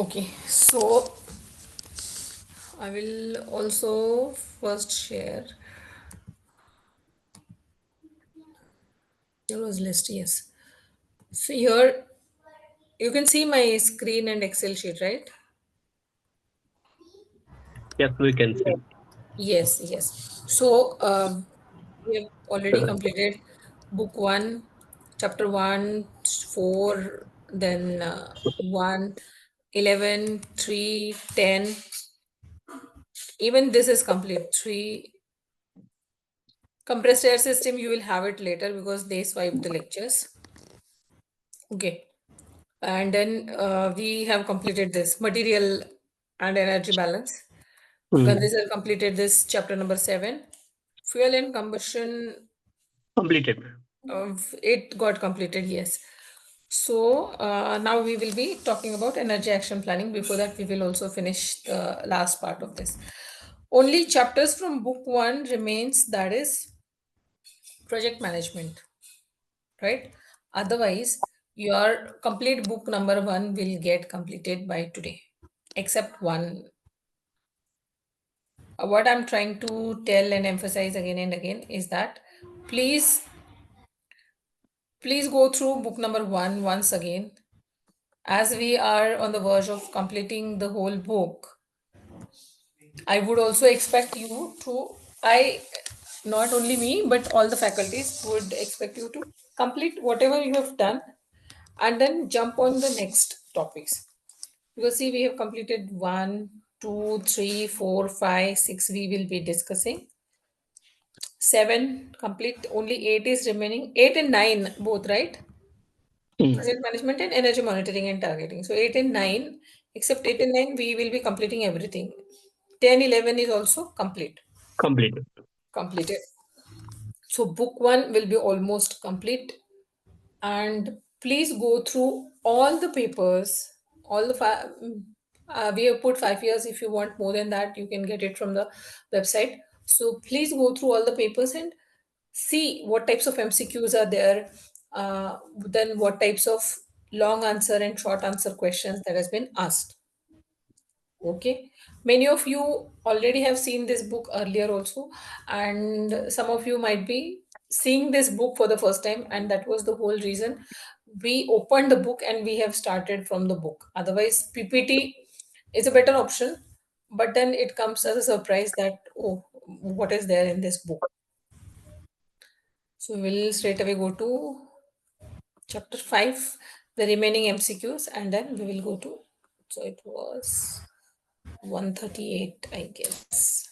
Okay, so I will also first share Euros list. Yes. So here you can see my screen and Excel sheet, right? Yes, we can see. Yes, yes. So we have already completed book one, chapter one, 4, then 1, 11, 3, 10. Even this is complete. 3 compressed air system, you will have it later because they swipe the lectures. Okay. And then we have completed this material and energy balance. Hmm. Gandeser completed this chapter number 7. Fuel and combustion, Completed. it got completed, yes. So now we will be talking about energy action planning. Before that, we will also finish the last part of this. Only chapters from book 1 remains, that is project management, right? Otherwise, your complete book number 1 will get completed by today, except one. What I'm trying to tell and emphasize again and again is that please, please go through book number 1 once again. As we are on the verge of completing the whole book, I would also expect you to, not only me, but all the faculties would expect you to complete whatever you have done and then jump on the next topics. Because see, we have completed 1, 2, 3, 4, 5, 6. We will be discussing 7 complete. Only 8 is remaining. 8 and 9 both, right? Hmm. Project management and energy monitoring and targeting. So 8 and 9, except 8 and 9, we will be completing everything. 10, 11 is also Completed. completed. So book 1 will be almost complete. And please go through all the papers, all the we have put 5 years. If you want more than that, you can get it from the website. So please go through all the papers and see what types of MCQs are there, then what types of long answer and short answer questions that has been asked. Okay, many of you already have seen this book earlier also, and some of you might be seeing this book for the first time, and that was the whole reason we opened the book and we have started from the book. Otherwise, PPT is a better option, but then it comes as a surprise that, oh, what is there in this book? So we'll straight away go to chapter 5, the remaining MCQs, and then we will go to, so it was 138, I guess.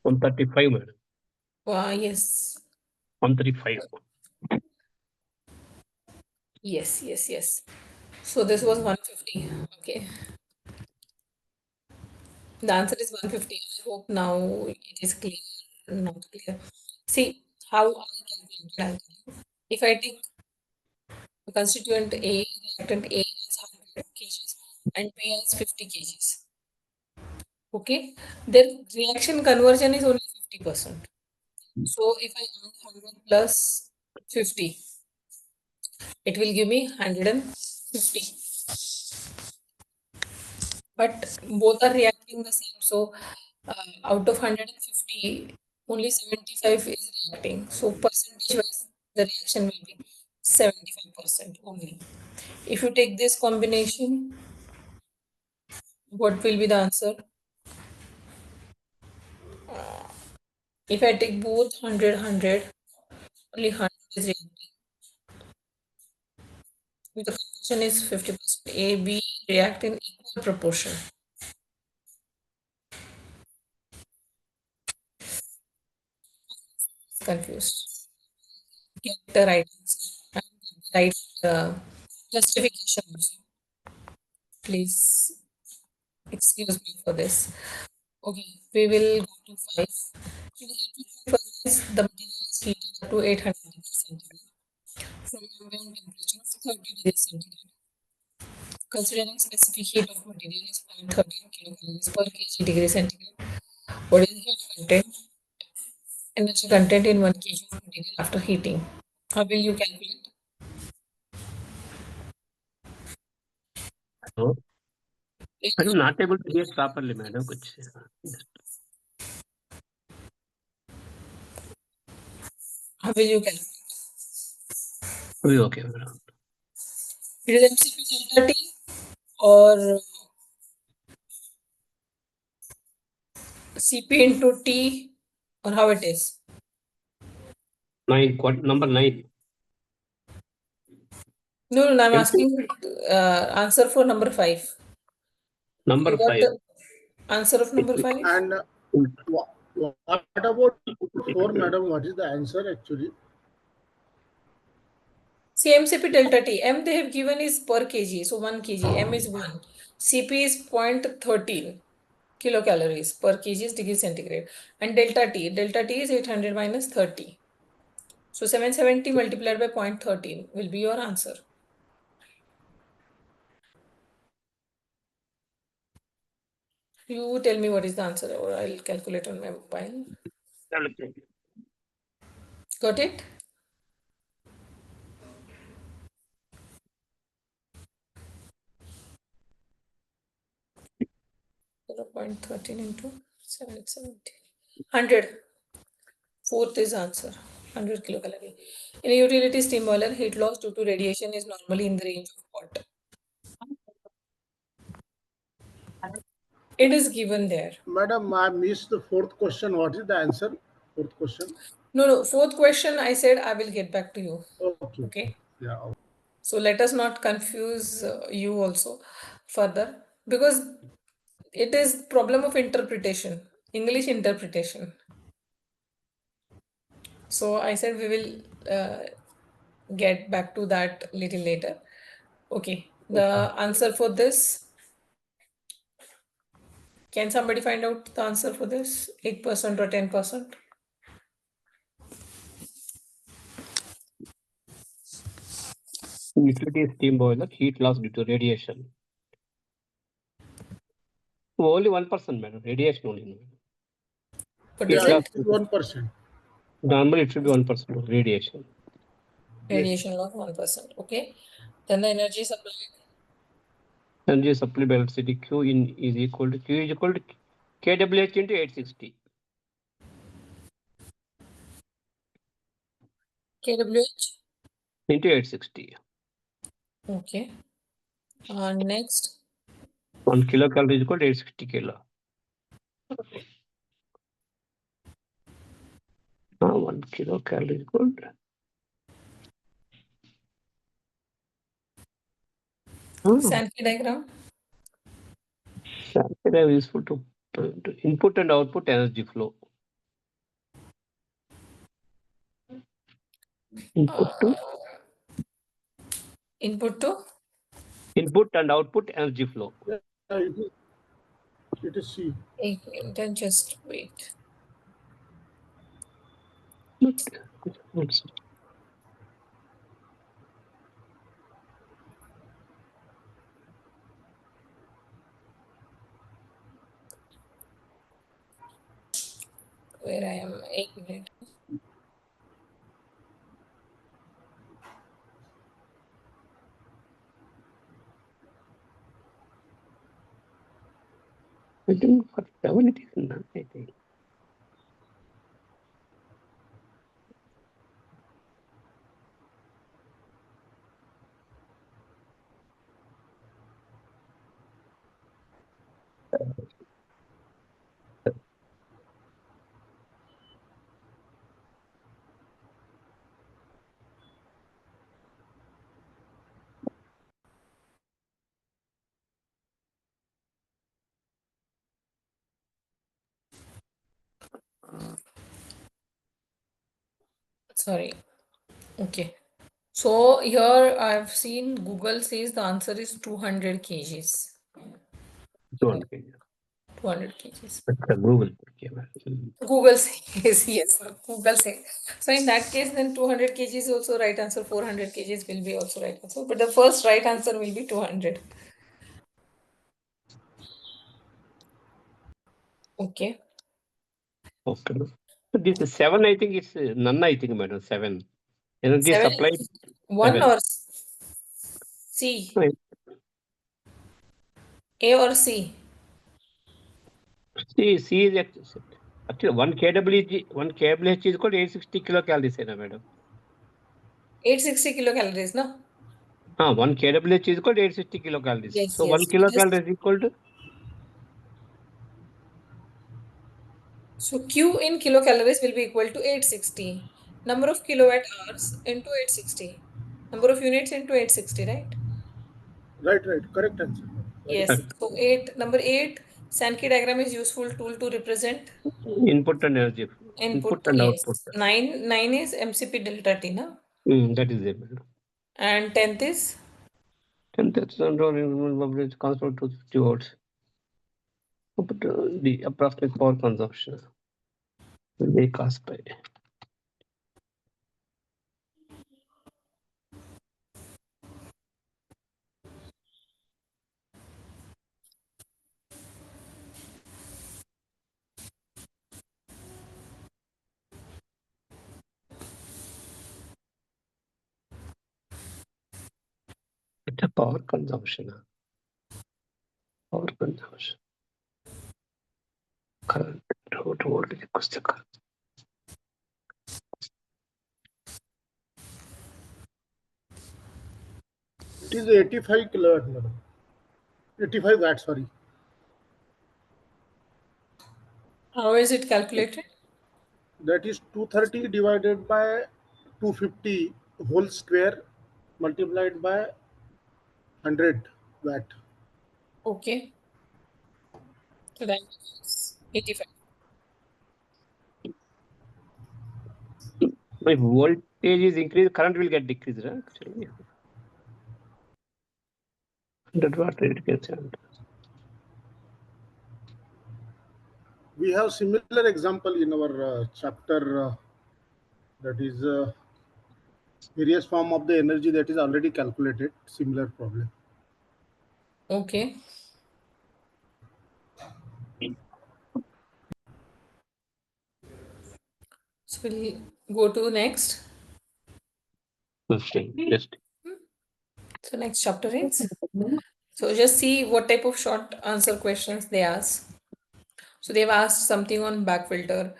On 35, madam. Yes. 135. Yes, yes, yes. So this was 150. Okay. The answer is 150. I hope now it is clear, not clear. See how I calculated. I'll tell you. If I take the constituent A, reactant A as 100 kgs and B as 50 kgs, okay, their reaction conversion is only 50%. So if I add 100 plus 50, it will give me 150. But both are reacting the same. So out of 150, only 75 is reacting. So percentage wise, the reaction will be 75% only. If you take this combination, what will be the answer? If I take both 100, 100, only 100 is reacting. The conversion is 50%. A, B react in equal proportion. Confused. Get the right answer and get the right justification also. Please excuse me for this. Okay, we will go to 5. In the heat furnace, the material is heated up to 800 degrees centigrade from ambient temperature of 30 degrees centigrade. Considering specific heat of material is 0.13 kilocalories per kg degree centigrade, what is the heat content energy content in 1 kg of material after heating. How will you calculate? So, I'm not able to hear properly, madam. How will you calculate? Okay, madam. It is MCP delta T or Cp into T, or how it is? 9, number 9. No, I'm MC? asking answer for number 5. Number You got 5. the answer of number 5? And what about 4, madam? What is the answer actually? See, MCP delta T. M they have given is per kg, so 1 kg. M is 1. Cp is 0.13 kilocalories per kg is degree centigrade. And delta T is 800 minus 30. So 770 multiplied by 0.13 will be your answer. You tell me what is the answer, or I'll calculate on my mobile. Got it? Zero point 13 into 770. 100. Fourth is answer. 100 kilocalorie. In a utility steam boiler, heat loss due to radiation is normally in the range of what? It is given there. Madam, I missed the 4th question. What is the answer? 4th question. No. Fourth question, I said I will get back to you. Okay. Okay. Yeah. So let us not confuse you also further, because it is problem of interpretation, English interpretation. So I said we will get back to that little later. Okay. The answer for this. Can somebody find out the answer for this? 8% or 10%? Utility steam boiler, heat loss due to radiation. Only 1%, madam. Radiation only. What Heat is Yeah, it? it is 1%. Normally it should be 1% of radiation. Radiation loss 1%. Okay. Then the energy supply. Energy supply by electricity Q is equal to KWH into 860. kWh. Into 860. Okay. Next. 1 kilocalorie is equal to 860 kilo. 1 kilocalorie is equal to. Sankey diagram. Sankey diagram is useful to input and output energy flow. Input and output energy flow. Yeah, it is C. Then just wait. Where I am, 8 minutes. I think for 7 it is none, I think. Sorry. Okay. So here I've seen Google says the answer is 200 kgs. 200 kg. 200 kgs. That's the Google. Google says yes. Google says. So in that case, then 200 kgs is also right answer. 400 kgs will be also right answer. But the first right answer will be 200. Okay. Okay. This is 7, I think it's none, I think, madam, 7. Energy Seven supplied. is 1 7. or C? Right. A or C? C is actually 1 kWh is called 860 kilocalories, madam. 860 kilocalories, no? 1 kWh is called 860 kilocalories. Yes, So 1 yes. kilocalorie is equal to. So Q in kilocalories will be equal to 860. Number of kilowatt hours into 860. Number of units into 860, right? Right, correct answer. Right. Yes. So number 8, Sankey diagram is useful tool to represent Input and energy. Input and yes. output. 9 is MCP delta T, no? That is it. And 10th is 10th average constant to 50 watts. The approximate power consumption will be cost by. It's a power consumption. Power consumption. Current. What voltage equals to current. It is 85 kilowatt, madam. 85 watts, sorry. how is it calculated? That is 230 divided by 250 whole square multiplied by 100 watt. Okay. So that is 85. If voltage is increased, current will get decreased, right? Actually. 100 watt it gets. We have similar example in our chapter that is various form of the energy that is already calculated. Similar problem. Okay. So we'll go to next. Okay. Just. So next chapter is. So just see what type of short answer questions they ask. So they've asked something on back filter.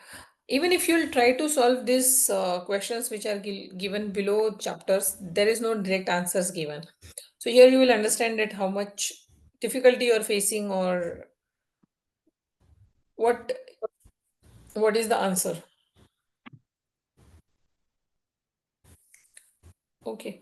Even if you'll try to solve these questions which are given below chapters, there is no direct answers given. So here you will understand that how much difficulty you're facing or what is the answer. Okay.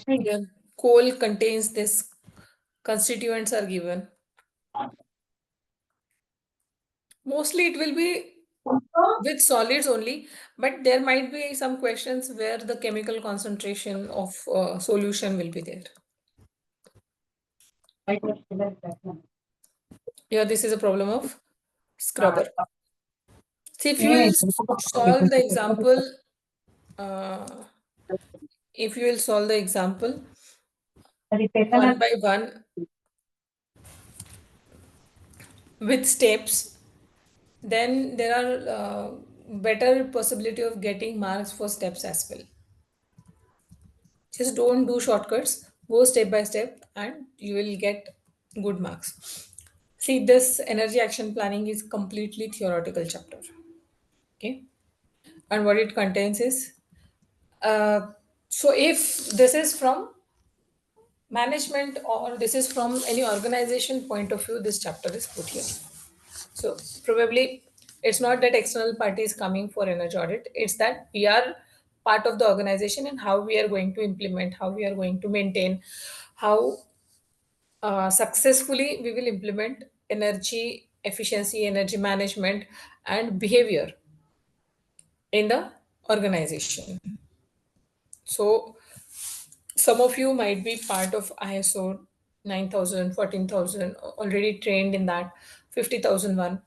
Here, coal contains this constituents are given. Mostly it will be with solids only, but there might be some questions where the chemical concentration of solution will be there. Here, this is a problem of scrubber. See, if you will solve the example, if you will solve the example one by one with steps, then there are better possibility of getting marks for steps as well. Just don't do shortcuts, go step by step, and you will get good marks. See, this energy action planning is completely theoretical chapter. Okay, and what it contains is so if this is from management or this is from any organization point of view, this chapter is put here. So probably it's not that external party is coming for energy audit, it's that we are part of the organization and how we are going to implement, how we are going to maintain, how successfully we will implement energy efficiency, energy management, and behavior in the organization. So some of you might be part of ISO 9000, 14,000, already trained in that, 50,001,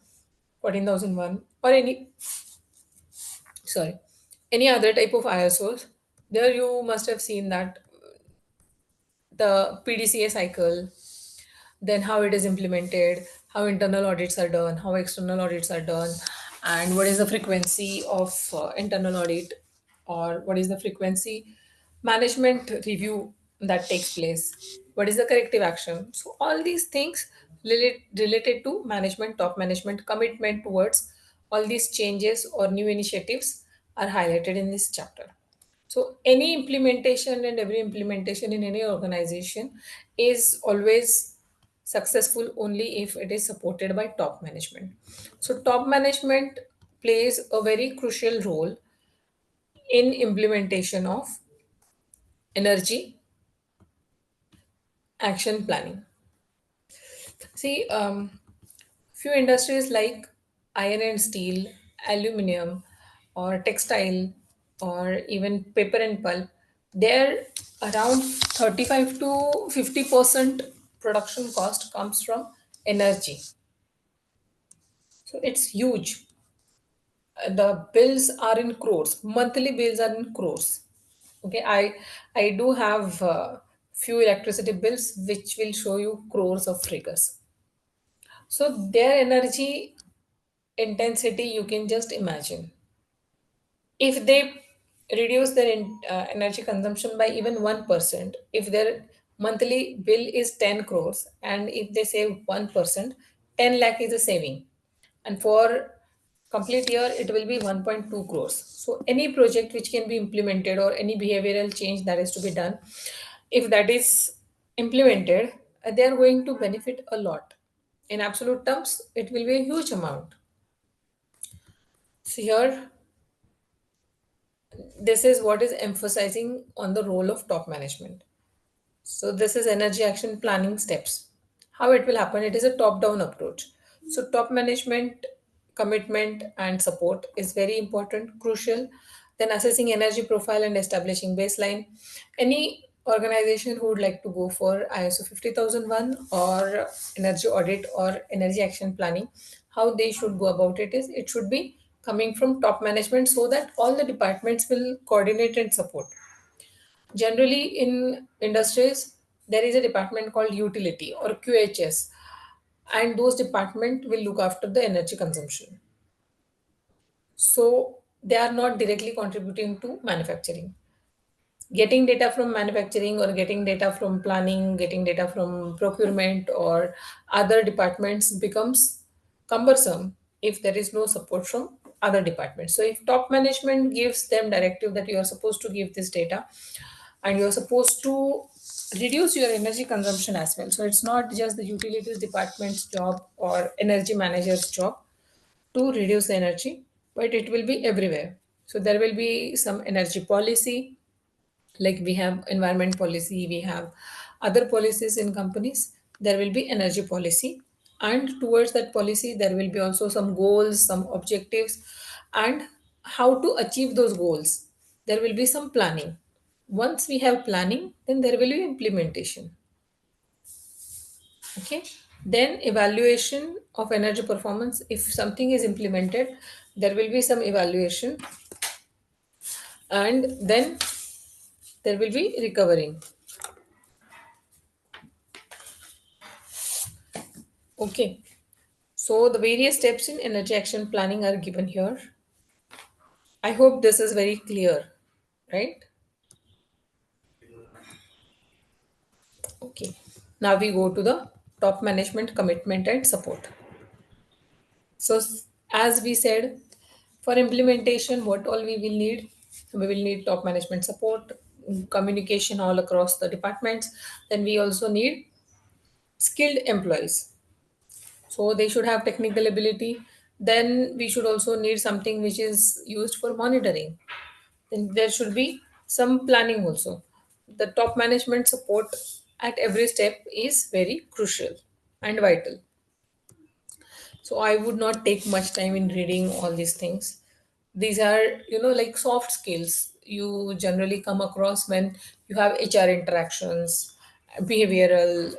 14,001, or any sorry, any other type of ISOs, there you must have seen that the PDCA cycle, then how it is implemented, how internal audits are done, how external audits are done, and what is the frequency of internal audit, or what is the frequency management review that takes place, what is the corrective action. So all these things related to management, top management commitment towards all these changes or new initiatives are highlighted in this chapter. So any implementation and every implementation in any organization is always successful only if it is supported by top management. So top management plays a very crucial role in implementation of energy action planning. See, few industries like iron and steel, aluminum, or textile, or even paper and pulp, they're around 35 to 50% production cost comes from energy. So it's huge. The bills are in crores. Monthly bills are in crores. Okay, I do have few electricity bills which will show you crores of figures. So their energy intensity you can just imagine. If they reduce their energy consumption by even 1%, if their monthly bill is 10 crores and if they save 1%, 10 lakh is a saving. And for complete year, it will be 1.2 crores. So any project which can be implemented or any behavioral change that is to be done, if that is implemented, they are going to benefit a lot. In absolute terms, it will be a huge amount. So here, this is what is emphasizing on the role of top management. So this is energy action planning steps. How it will happen? It is a top-down approach. So top management commitment and support is very important, crucial. Then assessing energy profile and establishing baseline. Any organization who would like to go for ISO 50001 or energy audit or energy action planning, how they should go about it is it should be coming from top management so that all the departments will coordinate and support. Generally, in industries, there is a department called utility or QHS, and those department will look after the energy consumption. So they are not directly contributing to manufacturing. Getting data from manufacturing or getting data from planning, getting data from procurement or other departments becomes cumbersome if there is no support from other departments. So if top management gives them directive that you are supposed to give this data and you're supposed to reduce your energy consumption as well. So it's not just the utilities department's job or energy manager's job to reduce the energy, but it will be everywhere. So there will be some energy policy, like we have environment policy, we have other policies in companies. There will be energy policy, and towards that policy, there will be also some goals, some objectives, and how to achieve those goals. There will be some planning. Once we have planning, then there will be implementation. Okay, then evaluation of energy performance. If something is implemented, there will be some evaluation, and then there will be recovering. Okay, so the various steps in energy action planning are given here. I hope this is very clear, right? Okay, now we go to the top management commitment and support. So, as we said, for implementation, what all we will need? We will need top management support, communication all across the departments. Then we also need skilled employees. So they should have technical ability. Then we should also need something which is used for monitoring. Then there should be some planning also. The top management support at every step is very crucial and vital. So I would not take much time in reading all these things. These are, like soft skills you generally come across when you have HR interactions, behavioral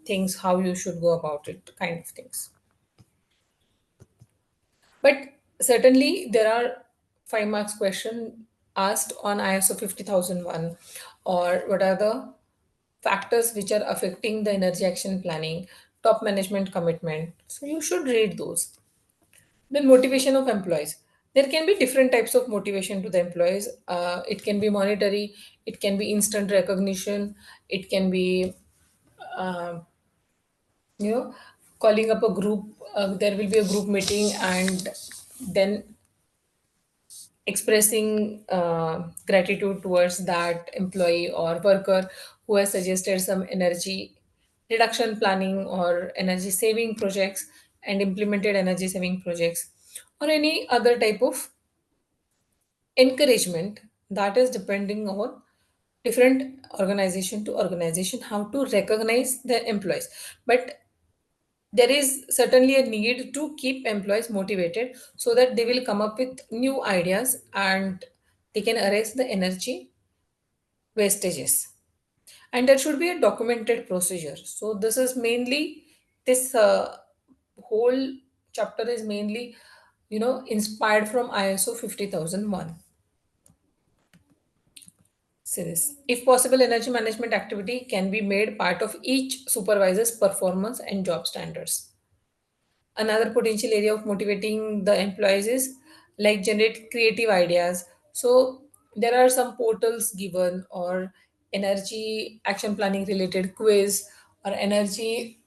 things, how you should go about it, kind of things. But certainly there are 5 marks question asked on ISO 50001, or what are the factors which are affecting the energy action planning, top management commitment. So you should read those. Then motivation of employees. There can be different types of motivation to the employees. It can be monetary, it can be instant recognition, it can be, uh, you know, calling up a group. There will be a group meeting, and then expressing gratitude towards that employee or worker who has suggested some energy reduction planning or energy saving projects and implemented energy saving projects, or any other type of encouragement that is depending on different organization to organization how to recognize the employees. But there is certainly a need to keep employees motivated so that they will come up with new ideas and they can erase the energy wastages. And there should be a documented procedure. So this is mainly this whole chapter is mainly, inspired from ISO 50001 series. If possible, energy management activity can be made part of each supervisor's performance and job standards. Another potential area of motivating the employees is like generate creative ideas. So there are some portals given, or energy action planning related quiz, or energy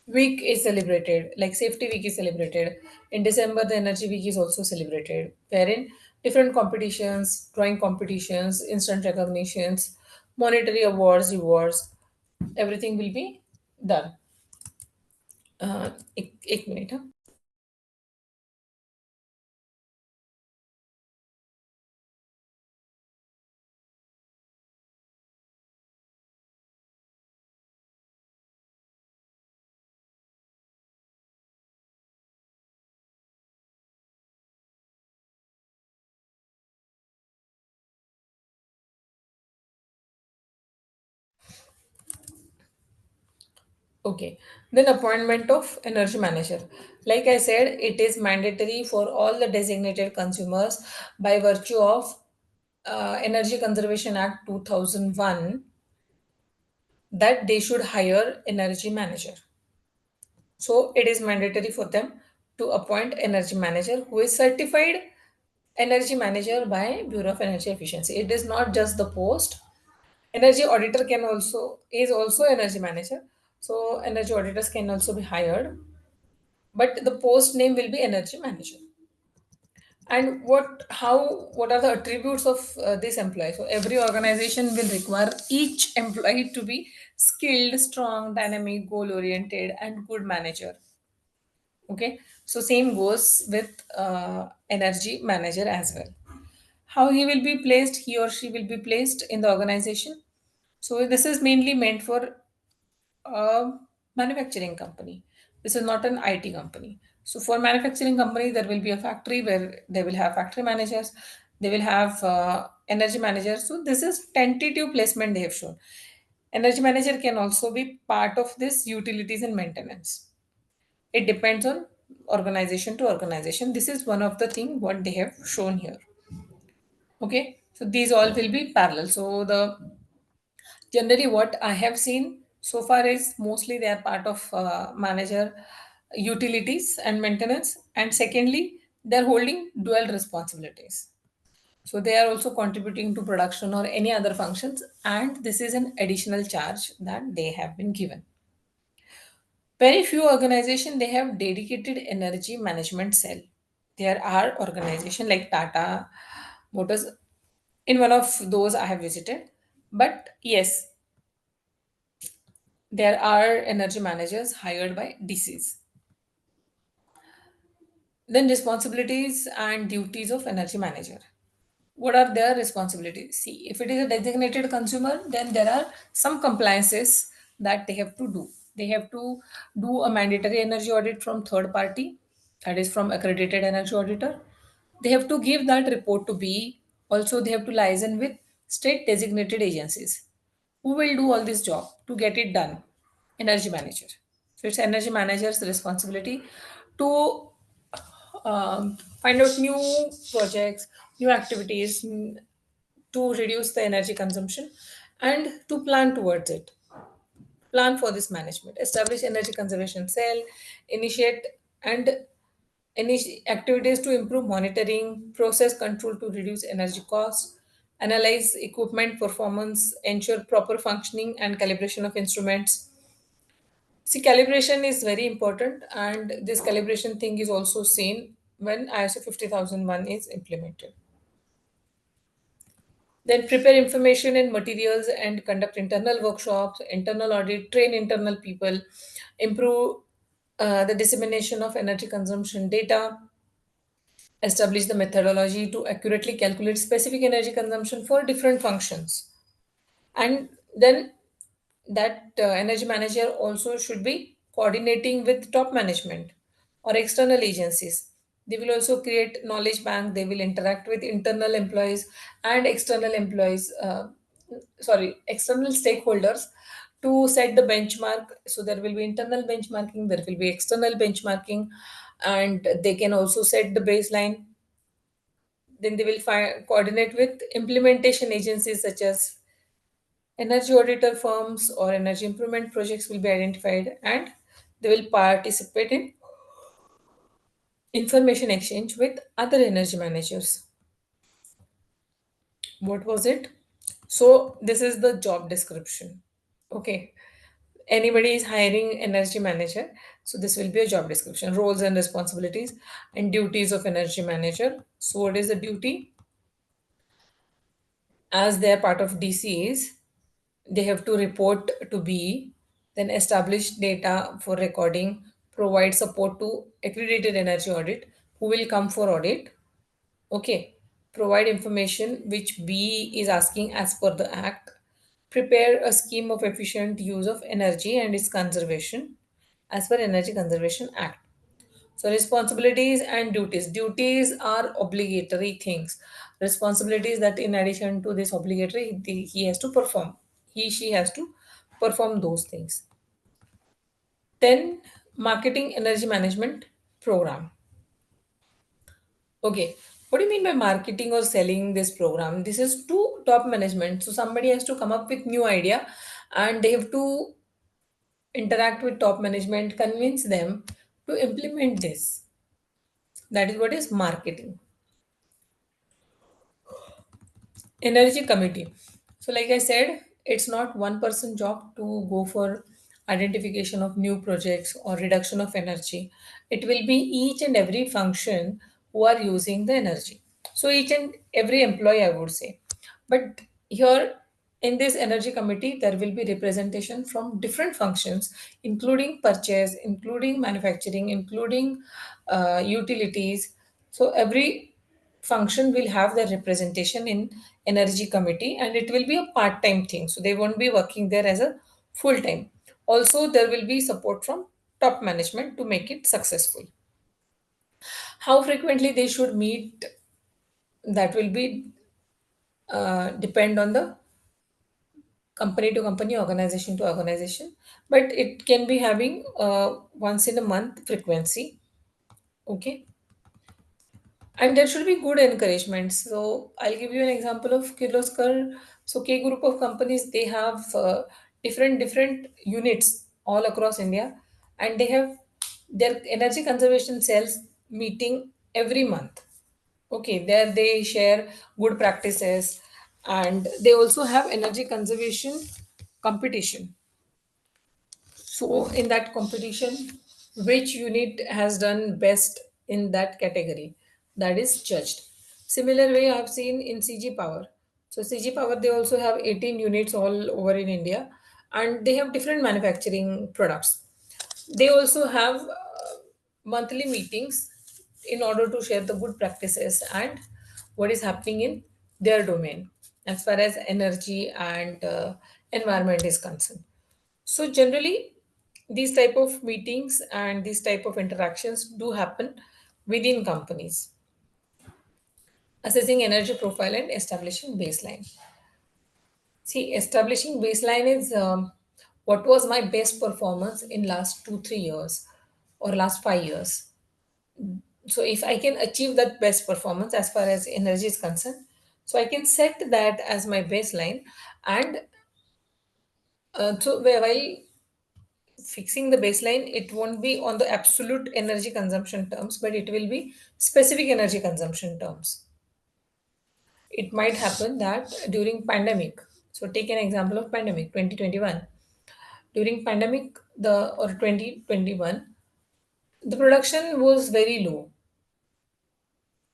week is celebrated, like safety week is celebrated in December. The energy week is also celebrated, wherein different competitions, drawing competitions, instant recognitions, monetary awards, rewards, everything will be done. एक minute हाँ. Okay, then appointment of energy manager. Like I said, it is mandatory for all the designated consumers by virtue of Energy Conservation Act 2001 that they should hire energy manager. So it is mandatory for them to appoint energy manager who is certified energy manager by Bureau of Energy Efficiency. It is not just the post. Energy auditor can also is also energy manager. So energy auditors can also be hired, but the post name will be energy manager. And what are the attributes of this employee? So every organization will require each employee to be skilled, strong, dynamic, goal oriented, and good manager. Okay, so same goes with energy manager as well. How he will be placed, he or she will be placed in the organization. So this is mainly meant for a manufacturing company. This is not an IT company. So for manufacturing company, there will be a factory where they will have factory managers. They will have energy managers. So this is tentative placement they have shown. Energy manager can also be part of this utilities and maintenance. It depends on organization to organization. This is one of the thing what they have shown here. Okay, so these all will be parallel. So the generally what I have seen so far is mostly they are part of manager utilities and maintenance, and secondly they're holding dual responsibilities. So they are also contributing to production or any other functions, and this is an additional charge that they have been given. Very few organization they have dedicated energy management cell. There are organization like Tata Motors. In one of those I have visited, but yes, there are energy managers hired by DCs. Then responsibilities and duties of energy manager. What are their responsibilities? See, if it is a designated consumer, then there are some compliances that they have to do. They have to do a mandatory energy audit from third party, that is from accredited energy auditor. They have to give that report to BE. Also, they have to liaison with state designated agencies. Who will do all this job to get it done? Energy manager. So it's energy manager's responsibility to find out new projects, new activities to reduce the energy consumption and to plan towards it. Plan for this management. Establish energy conservation cell, initiate and activities to improve monitoring, process control to reduce energy costs, analyze equipment performance, ensure proper functioning and calibration of instruments. See, calibration is very important, and this calibration thing is also seen when ISO 50001 is implemented. Then prepare information and materials and conduct internal workshops, internal audit, train internal people, improve the dissemination of energy consumption data, establish the methodology to accurately calculate specific energy consumption for different functions. And then that energy manager also should be coordinating with top management or external agencies. They will also create knowledge bank. They will interact with internal employees and external stakeholders to set the benchmark. So there will be internal benchmarking, there will be external benchmarking, and they can also set the baseline. Then they will coordinate with implementation agencies such as energy auditor firms or energy improvement projects will be identified, and they will participate in information exchange with other energy managers. What was it? So this is the job description. Okay. Anybody is hiring energy manager. So this will be a job description, roles and responsibilities and duties of energy manager. So what is the duty? As they are part of DCAs, they have to report to BE, then establish data for recording, provide support to accredited energy audit who will come for audit. Okay, provide information which BE is asking as per the act, prepare a scheme of efficient use of energy and its conservation as per Energy Conservation Act. So responsibilities and duties. Duties are obligatory things. Responsibilities that in addition to this obligatory, he has to perform. She has to perform those things. Then marketing energy management program. Okay. What do you mean by marketing or selling this program? This is to top management. So somebody has to come up with new idea and they have to interact with top management, convince them to implement this. That is what is marketing. Energy committee. So like I said, it's not one person job to go for identification of new projects or reduction of energy. It will be each and every function who are using the energy. So each and every employee, I would say. But here in this energy committee, there will be representation from different functions, including purchase, including manufacturing, including utilities. So every function will have their representation in energy committee, and it will be a part-time thing, so they won't be working there as a full-time. Also there will be support from top management to make it successful. How frequently they should meet, that will be depend on the company to company, organization to organization, but it can be having once in a month frequency. Okay. And there should be good encouragement. So I'll give you an example of Kirloskar. So K group of companies, they have different units all across India, and they have their energy conservation cells meeting every month. Okay, there they share good practices, and they also have energy conservation competition. So, in that competition, which unit has done best in that category? That is judged. Similar way I've seen in CG Power. So, CG Power, they also have 18 units all over in India, and they have different manufacturing products. They also have monthly meetings in order to share the good practices and what is happening in their domain as far as energy and environment is concerned. So generally, these type of meetings and these type of interactions do happen within companies. Assessing energy profile and establishing baseline. See, establishing baseline is what was my best performance in last 2 3 years or last 5 years. So if I can achieve that best performance as far as energy is concerned, so I can set that as my baseline. And so while fixing the baseline, it won't be on the absolute energy consumption terms, but it will be specific energy consumption terms. It might happen that during pandemic, so take an example of pandemic 2021. During pandemic, the or 2021, the production was very low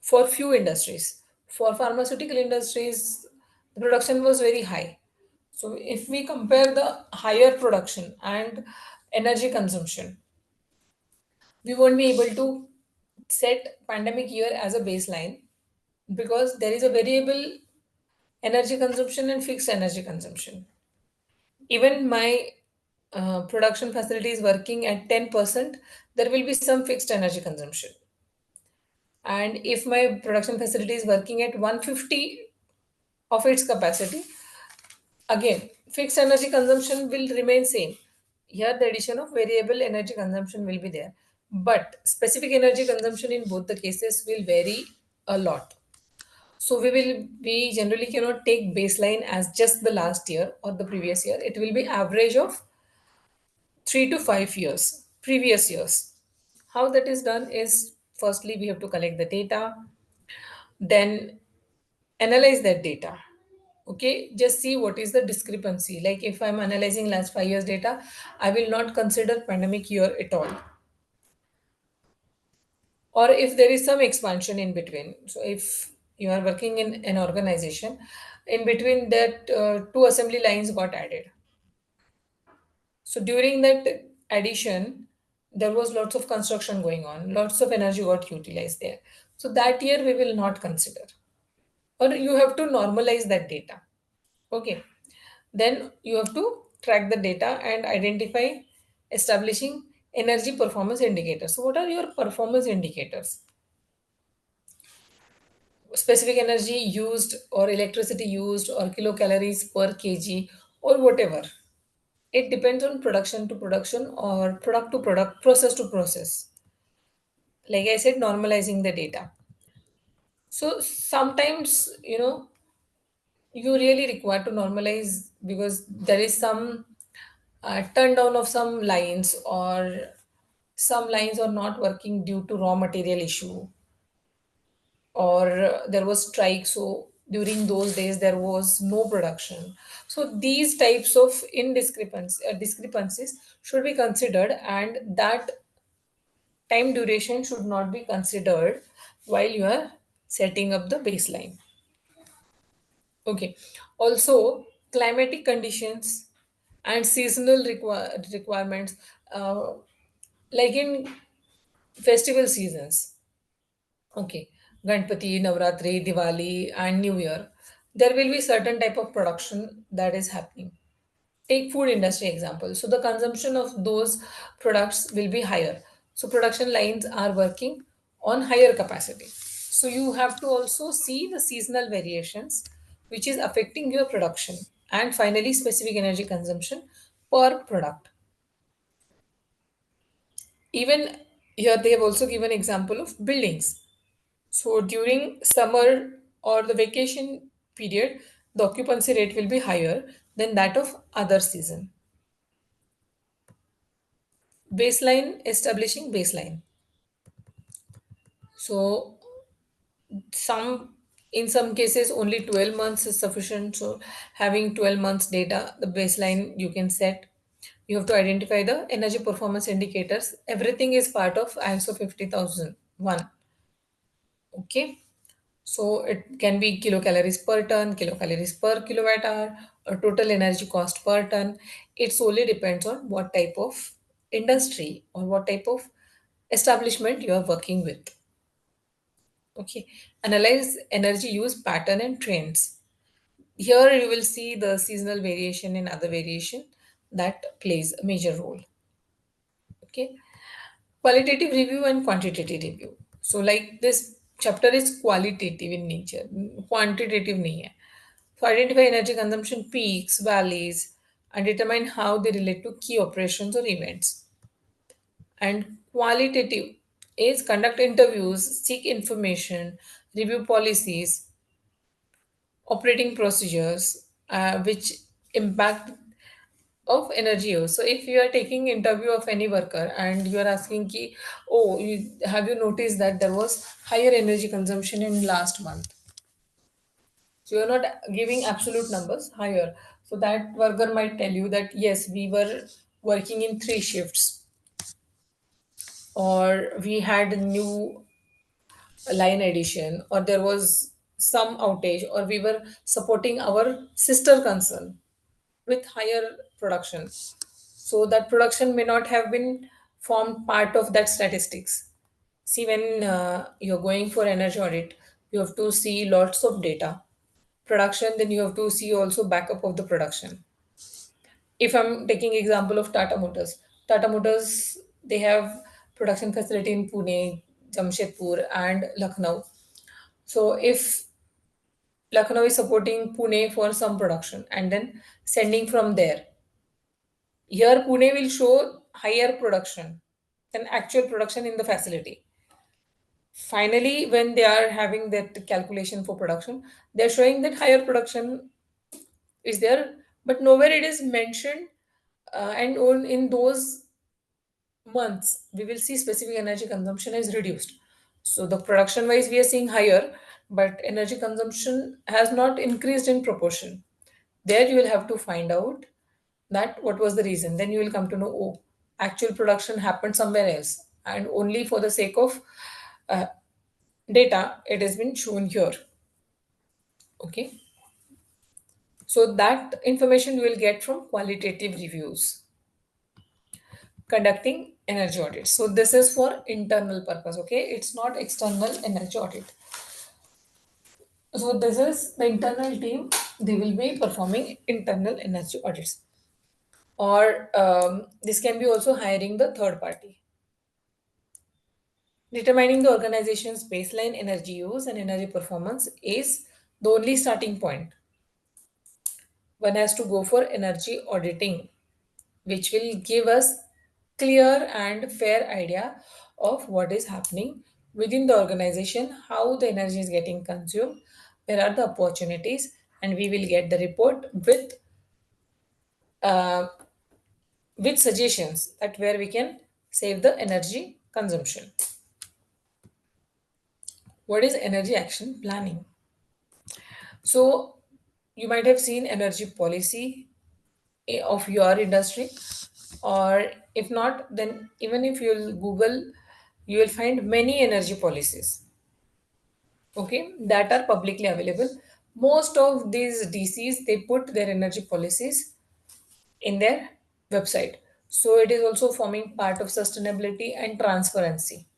for few industries. For pharmaceutical industries, the production was very high. So if we compare the higher production and energy consumption, we won't be able to set pandemic year as a baseline, because there is a variable energy consumption and fixed energy consumption. Even my production facility is working at 10%, there will be some fixed energy consumption. And if my production facility is working at 150 of its capacity, again, fixed energy consumption will remain same. Here, the addition of variable energy consumption will be there. But specific energy consumption in both the cases will vary a lot. So we generally cannot take baseline as just the last year or the previous year. It will be average of 3 to 5 years, previous years. How that is done is, firstly we have to collect the data, then analyze that data. Okay, just see what is the discrepancy. Like if I'm analyzing last 5 years data, I will not consider pandemic year at all. Or if there is some expansion in between. So if you are working in an organization, in between that two assembly lines got added. So during that addition, there was lots of construction going on, lots of energy got utilized there. So that year we will not consider. Or you have to normalize that data. Okay. Then you have to track the data and identify establishing energy performance indicators. So what are your performance indicators? Specific energy used or electricity used or kilocalories per kg or whatever. It depends on production to production or product to product, process to process. Like I said, normalizing the data. So sometimes, you really require to normalize because there is some turn down of some lines, or some lines are not working due to raw material issue, or there was strike, so during those days there was no production. So these types of discrepancies should be considered, and that time duration should not be considered while you are setting up the baseline. Okay. Also, climatic conditions and seasonal requirements, uh, like in festival seasons. Okay, Ganpati, Navratri, Diwali, and New Year, there will be certain type of production that is happening. Take food industry example. So the consumption of those products will be higher. So production lines are working on higher capacity. So you have to also see the seasonal variations which is affecting your production. And finally, specific energy consumption per product. Even here they have also given example of buildings. So during summer or the vacation period, the occupancy rate will be higher than that of other season. Baseline, establishing baseline. So some in some cases only 12 months is sufficient. So having 12 months data, the baseline you can set. You have to identify the energy performance indicators. Everything is part of ISO 50001. Okay. So it can be kilocalories per ton, kilocalories per kilowatt hour, or total energy cost per ton. It solely depends on what type of industry or what type of establishment you are working with. Okay. Analyze energy use pattern and trends. Here you will see the seasonal variation and other variation that plays a major role. Okay. Qualitative review and quantitative review. So like this chapter is qualitative in nature, quantitative nahi hai. So identify energy consumption peaks, valleys, and determine how they relate to key operations or events. And qualitative. is conduct interviews, seek information, review policies, operating procedures, which impact of energy use. So if you are taking interview of any worker and you are asking ki, oh, have you noticed that there was higher energy consumption in last month? So you're not giving absolute numbers, higher. So that worker might tell you that yes, we were working in 3 shifts, or we had a new line addition, or there was some outage, or we were supporting our sister concern with higher production. So that production may not have been formed part of that statistics. See, when you're going for energy audit, you have to see lots of data. Production, then you have to see also backup of the production. If I'm taking example of Tata Motors, they have production facility in Pune, Jamshedpur, and Lucknow. So if Lucknow is supporting Pune for some production and then sending from there, here Pune will show higher production than actual production in the facility. Finally, when they are having that calculation for production, they're showing that higher production is there, but nowhere it is mentioned. In those months, we will see specific energy consumption is reduced. So the production wise, we are seeing higher, but energy consumption has not increased in proportion. There you will have to find out that what was the reason. Then you will come to know, oh, actual production happened somewhere else, and only for the sake of uh, data, it has been shown here. Okay. So that information you will get from qualitative reviews. Conducting energy audit. So this is for internal purpose. Okay, it's not external energy audit. So this is the internal team. They will be performing internal energy audits, or this can be also hiring the third party. Determining the organization's baseline energy use and energy performance is the only starting point. One has to go for energy auditing, which will give us clear and fair idea of what is happening within the organization, how the energy is getting consumed, where are the opportunities, and we will get the report uh, with suggestions that where we can save the energy consumption. What is energy action planning? So you might have seen energy policy of your industry, or if not, then even if you'll Google, you will find many energy policies, okay, that are publicly available. Most of these DCs, they put their energy policies in their website. So it is also forming part of sustainability and transparency.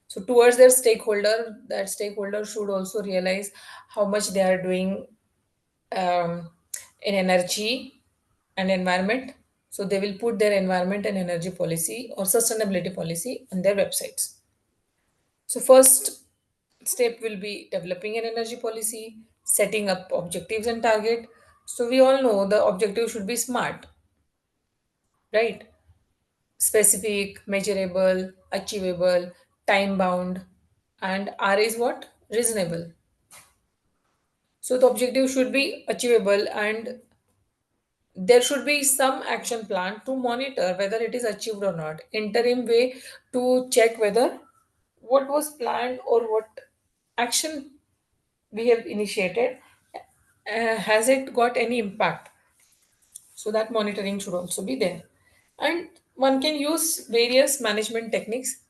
So towards their stakeholder, that stakeholder should also realize how much they are doing um, in energy and environment. So they will put their environment and energy policy or sustainability policy on their websites. So first step will be developing an energy policy, setting up objectives and target. So we all know the objective should be smart, right? Specific, measurable, achievable, time bound, and R is what? Reasonable. So the objective should be achievable, and there should be some action plan to monitor whether it is achieved or not. Interim way to check whether what was planned or what action we have initiated, has it got any impact. So that monitoring should also be there. And one can use various management techniques.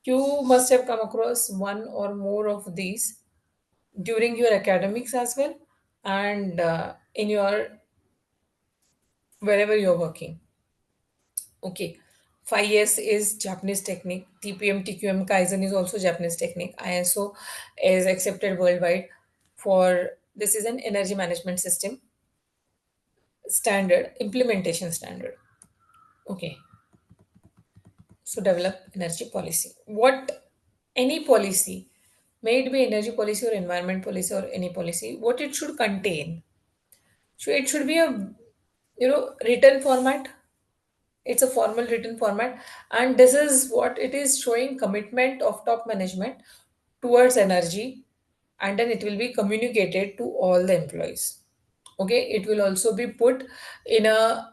You must have come across one or more of these during your academics as well, and in your wherever you're working. Okay. 5S is Japanese technique. TPM, TQM, Kaizen is also Japanese technique. ISO is accepted worldwide for this is an energy management system standard, implementation standard. Okay. So develop energy policy. What any policy, may it be energy policy or environment policy or any policy, what it should contain. So it should be a written format, It's a formal written format, and this is what it is showing commitment of top management towards energy, and then it will be communicated to all the employees. Okay, it will also be put in a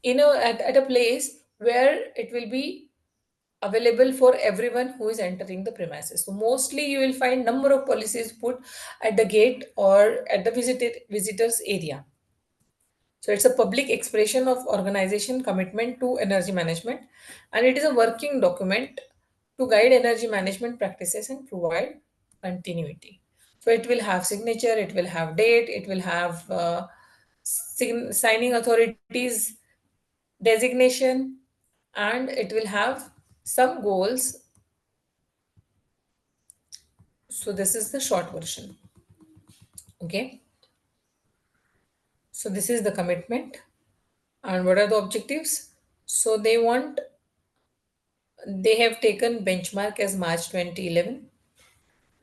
at a place where it will be available for everyone who is entering the premises. So mostly you will find number of policies put at the gate or at the visitors area. So it's a public expression of organization commitment to energy management, and it is a working document to guide energy management practices and provide continuity. So it will have signature, it will have date, it will have signing authorities designation, and it will have some goals. So this is the short version. Okay. So this is the commitment. And what are the objectives? So they have taken benchmark as March 2011.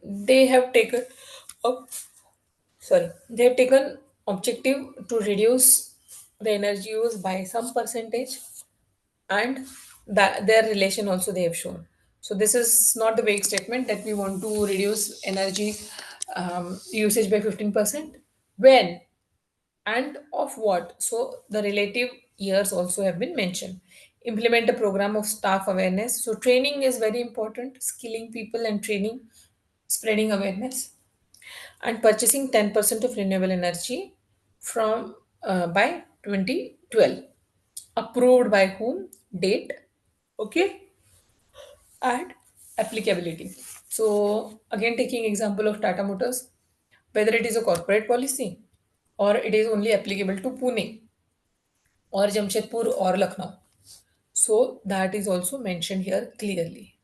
They have taken up they have taken objective to reduce the energy use by some percentage, and that their relation also they have shown. So this is not the vague statement that we want to reduce energy usage by 15%. When and of what? So the relative years also have been mentioned. Implement a program of staff awareness. So training is very important, skilling people and training, spreading awareness, and purchasing 10% of renewable energy from by 2012. Approved by whom? Date. Okay, and applicability. So again, taking example of Tata Motors, whether it is a corporate policy or it is only applicable to Pune or Jamshedpur or Lucknow. So that is also mentioned here clearly.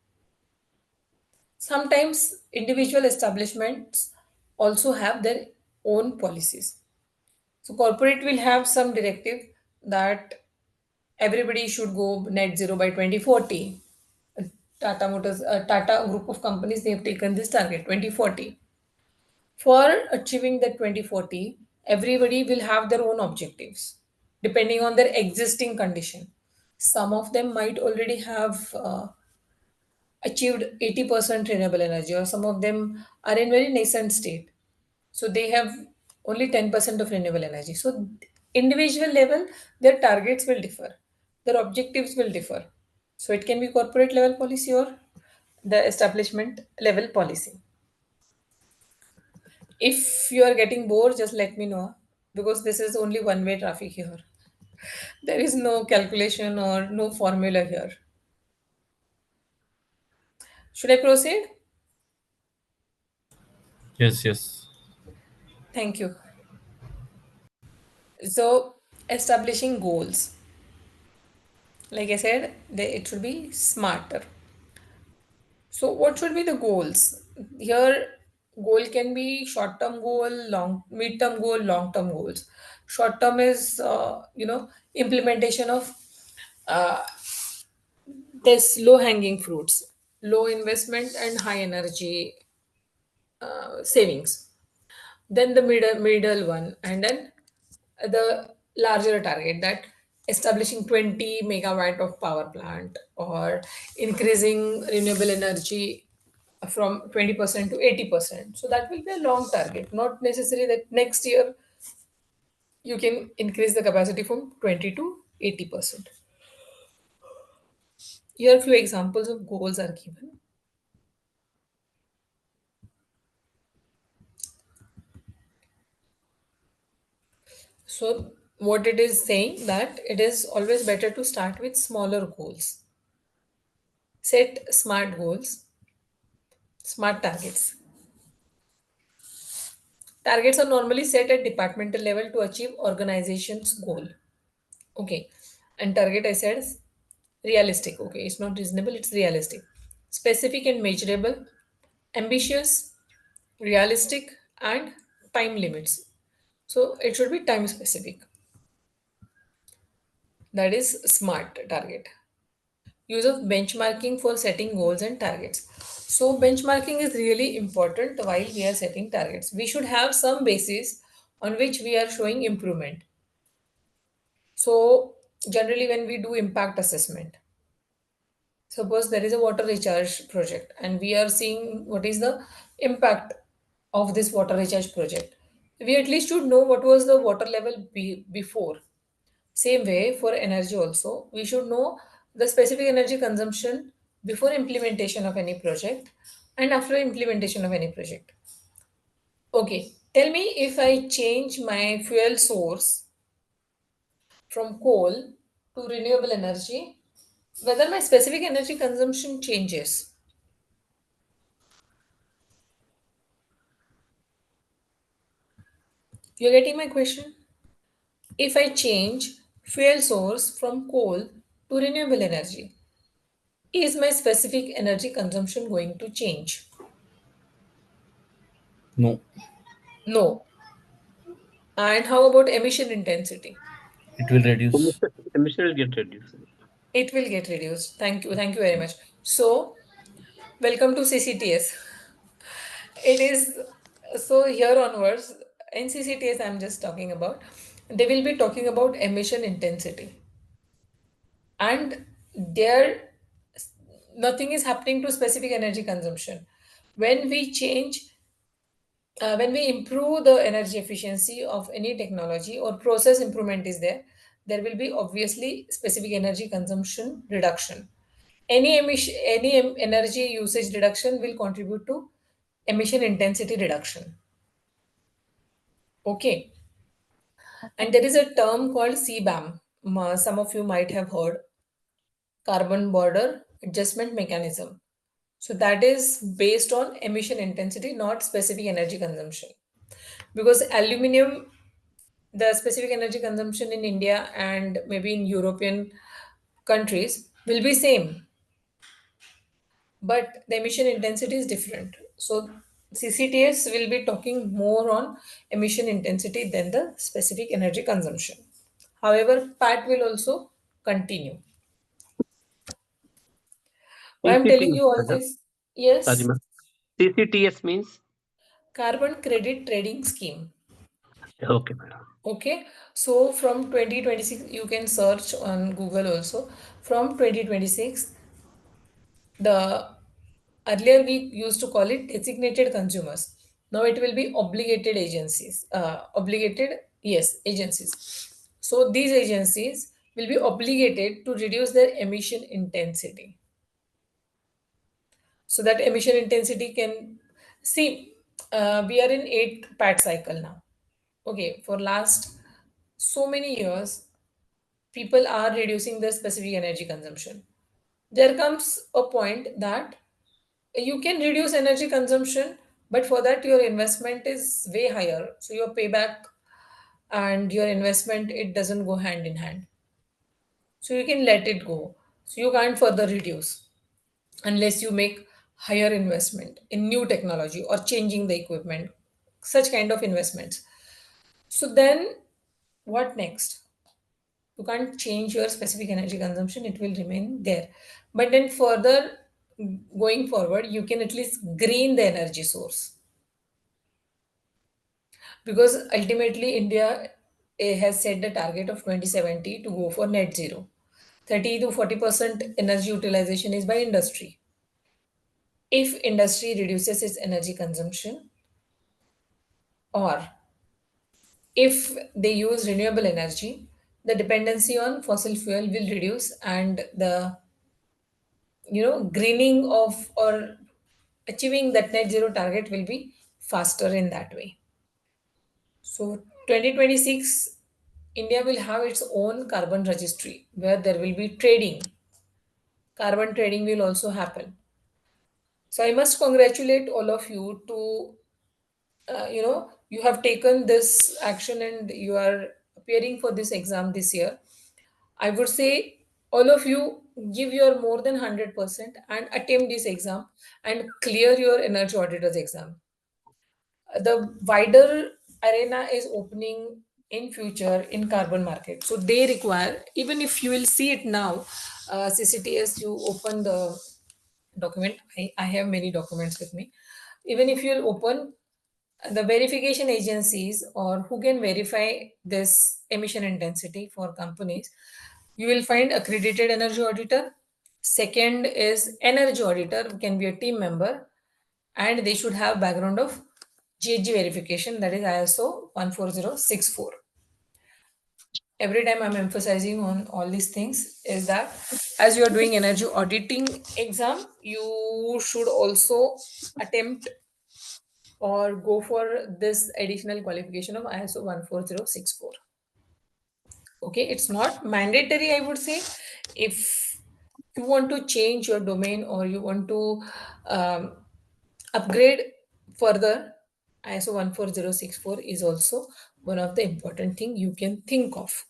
Sometimes individual establishments also have their own policies. So corporate will have some directive that everybody should go net zero by 2040. Tata Motors, Tata group of companies, they have taken this target 2040. For achieving that 2040, everybody will have their own objectives depending on their existing condition. Some of them might already have achieved 80% renewable energy, or some of them are in very nascent state. So they have only 10% of renewable energy. So individual level, their targets will differ, their objectives will differ. So it can be corporate level policy or the establishment level policy. If you are getting bored, just let me know, because this is only one way traffic here. There is no calculation or no formula here. Should I proceed? Yes, yes. Thank you. So, establishing goals. Like I said, it should be smarter. So, what should be the goals? Here, goal can be short-term goal, mid-term goal, long-term goals. Short-term is, implementation of uh, this low-hanging fruits, low investment and high energy savings. Then the middle one, and then the larger target, that establishing 20 megawatt of power plant or increasing renewable energy from 20% to 80%. So that will be a long target, not necessary that next year you can increase the capacity from 20 to 80%. Here a few examples of goals are given. So what it is saying, that it is always better to start with smaller goals. Set smart goals, smart targets. Targets are normally set at departmental level to achieve organization's goal. Okay. And target, I said, is realistic. Okay. It's not reasonable, it's realistic. Specific and measurable, ambitious, realistic, and time limits. So it should be time specific. That is smart target. Use of benchmarking for setting goals and targets. So benchmarking is really important while we are setting targets. We should have some basis on which we are showing improvement. So generally when we do impact assessment. Suppose there is a water recharge project and we are seeing what is the impact of this water recharge project. We at least should know what was the water level before. Same way for energy also, we should know the specific energy consumption before implementation of any project and after implementation of any project. Okay, tell me if I change my fuel source from coal to renewable energy, whether my specific energy consumption changes. You're getting my question? If I change fuel source from coal to renewable energy, is my specific energy consumption going to change? No, No. And how about emission intensity? it will reduce. Emission will get reduced. It will get reduced. Thank you. Thank you very much. So, welcome to CCTS. It is so here onwards, in CCTS, I'm just talking about, they will be talking about emission intensity. And there, nothing is happening to specific energy consumption. When we change, when we improve the energy efficiency of any technology or process improvement is there, there will be obviously specific energy consumption reduction. Any energy usage reduction will contribute to emission intensity reduction. Okay. And there is a term called CBAM. Some of you might have heard, carbon border adjustment mechanism. So that is based on emission intensity, not specific energy consumption. Because aluminum, the specific energy consumption in India and maybe in European countries will be same, but the emission intensity is different. So CCTS will be talking more on emission intensity than the specific energy consumption. However, PAT will also continue. Why I'm telling CCTS, you all madam. this? Sorry, Yes, ma'am. CCTS means? carbon credit trading scheme. Okay, madam. Okay, so from 2026, you can search on Google also. From 2026, the earlier we used to call it designated consumers. Now it will be obligated agencies. Obligated, yes, agencies. So these agencies will be obligated to reduce their emission intensity. So that emission intensity can see. We are in 8 PAT cycle now. Okay, for last so many years, people are reducing their specific energy consumption. There comes a point that you can reduce energy consumption, but for that your investment is way higher. So your payback and your investment, it doesn't go hand in hand. So you can let it go. So you can't further reduce unless you make higher investment in new technology or changing the equipment, such kind of investments. So then what next? You can't change your specific energy consumption, it will remain there. But then further going forward, you can at least green the energy source, because ultimately India has set the target of 2070 to go for net zero. 30 to 40% energy utilization is by industry. If industry reduces its energy consumption, or if they use renewable energy, the dependency on fossil fuel will reduce, and the greening of or achieving that net zero target will be faster in that way. So 2026, India will have its own carbon registry where there will be trading. Carbon trading will also happen. So I must congratulate all of you to, you have taken this action and you are appearing for this exam this year. I would say all of you give your more than 100% and attempt this exam and clear your energy auditors exam. The wider arena is opening in future in carbon market, so they require, even if you will see it now, CCTS, you open the document. I have many documents with me. Even if you'll open the verification agencies or who can verify this emission intensity for companies, You will find accredited energy auditor. Second is energy auditor, can be a team member, and they should have background of GHG verification, that is ISO 14064. Every time I'm emphasizing on all these things is that as you are doing energy auditing exam, you should also attempt or go for this additional qualification of ISO 14064. Okay, it's not mandatory, I would say. If you want to change your domain or you want to um, upgrade further, ISO 14064 is also one of the important thing you can think of.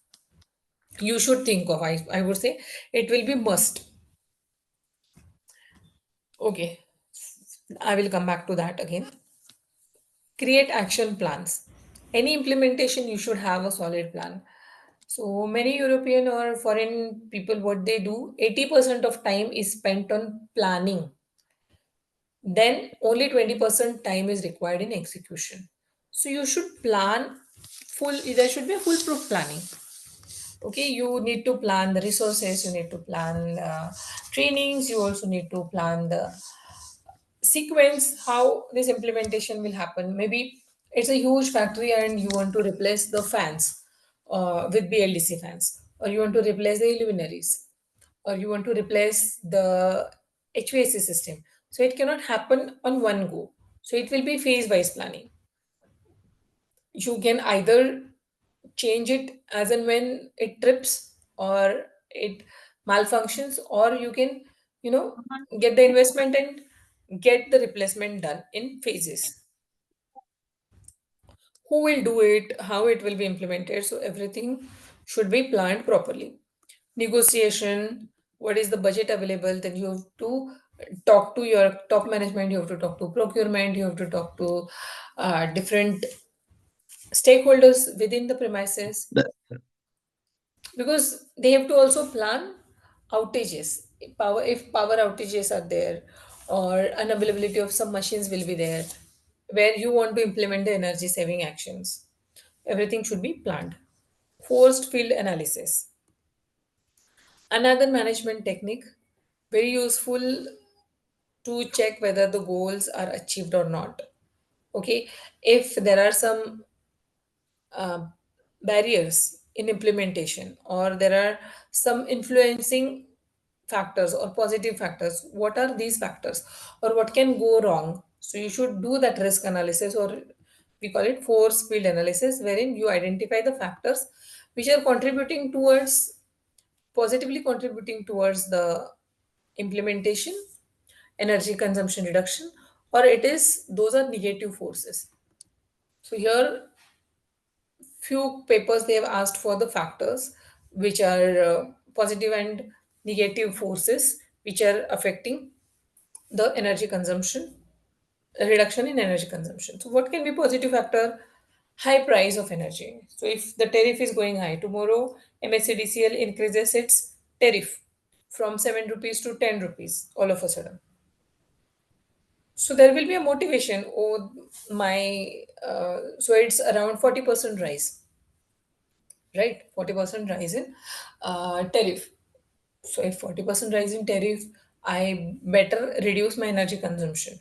You should think of, I would say it will be must. Okay, I will come back to that again. Create action plans. Any implementation, you should have a solid plan. So many European or foreign people, what they do, 80% of time is spent on planning. Then only 20% time is required in execution. So you should plan full, there should be a foolproof planning. Okay, you need to plan the resources, you need to plan trainings, you also need to plan the sequence how this implementation will happen. Maybe it's a huge factory and you want to replace the fans with BLDC fans, or you want to replace the luminaries, or you want to replace the HVAC system. So it cannot happen on one go. So it will be phase wise planning. You can either change it as and when it trips or it malfunctions, or you can, you know, get the investment and get the replacement done in phases. Who will do it, how it will be implemented, so everything should be planned properly. Negotiation, what is the budget available, then you have to talk to your top management, you have to talk to procurement, you have to talk to different stakeholders within the premises, because they have to also plan outages. If power outages are there or unavailability of some machines will be there, where you want to implement the energy saving actions, everything should be planned. Forced field analysis, another management technique, very useful to check whether the goals are achieved or not. Okay, if there are some uh, barriers in implementation, or there are some influencing factors or positive factors, what are these factors or what can go wrong? So you should do that risk analysis, or we call it force field analysis, wherein you identify the factors which are contributing towards, positively contributing towards the implementation, energy consumption reduction, or it is those are negative forces. So here few papers they have asked for the factors which are positive and negative forces which are affecting the energy consumption, reduction in energy consumption. So what can be positive factor? High price of energy. So if the tariff is going high, tomorrow MSCDCL increases its tariff from 7 rupees to 10 rupees all of a sudden. So there will be a motivation. Oh, so it's around 40% rise, right? 40% rise in tariff. So if 40% rise in tariff, I better reduce my energy consumption.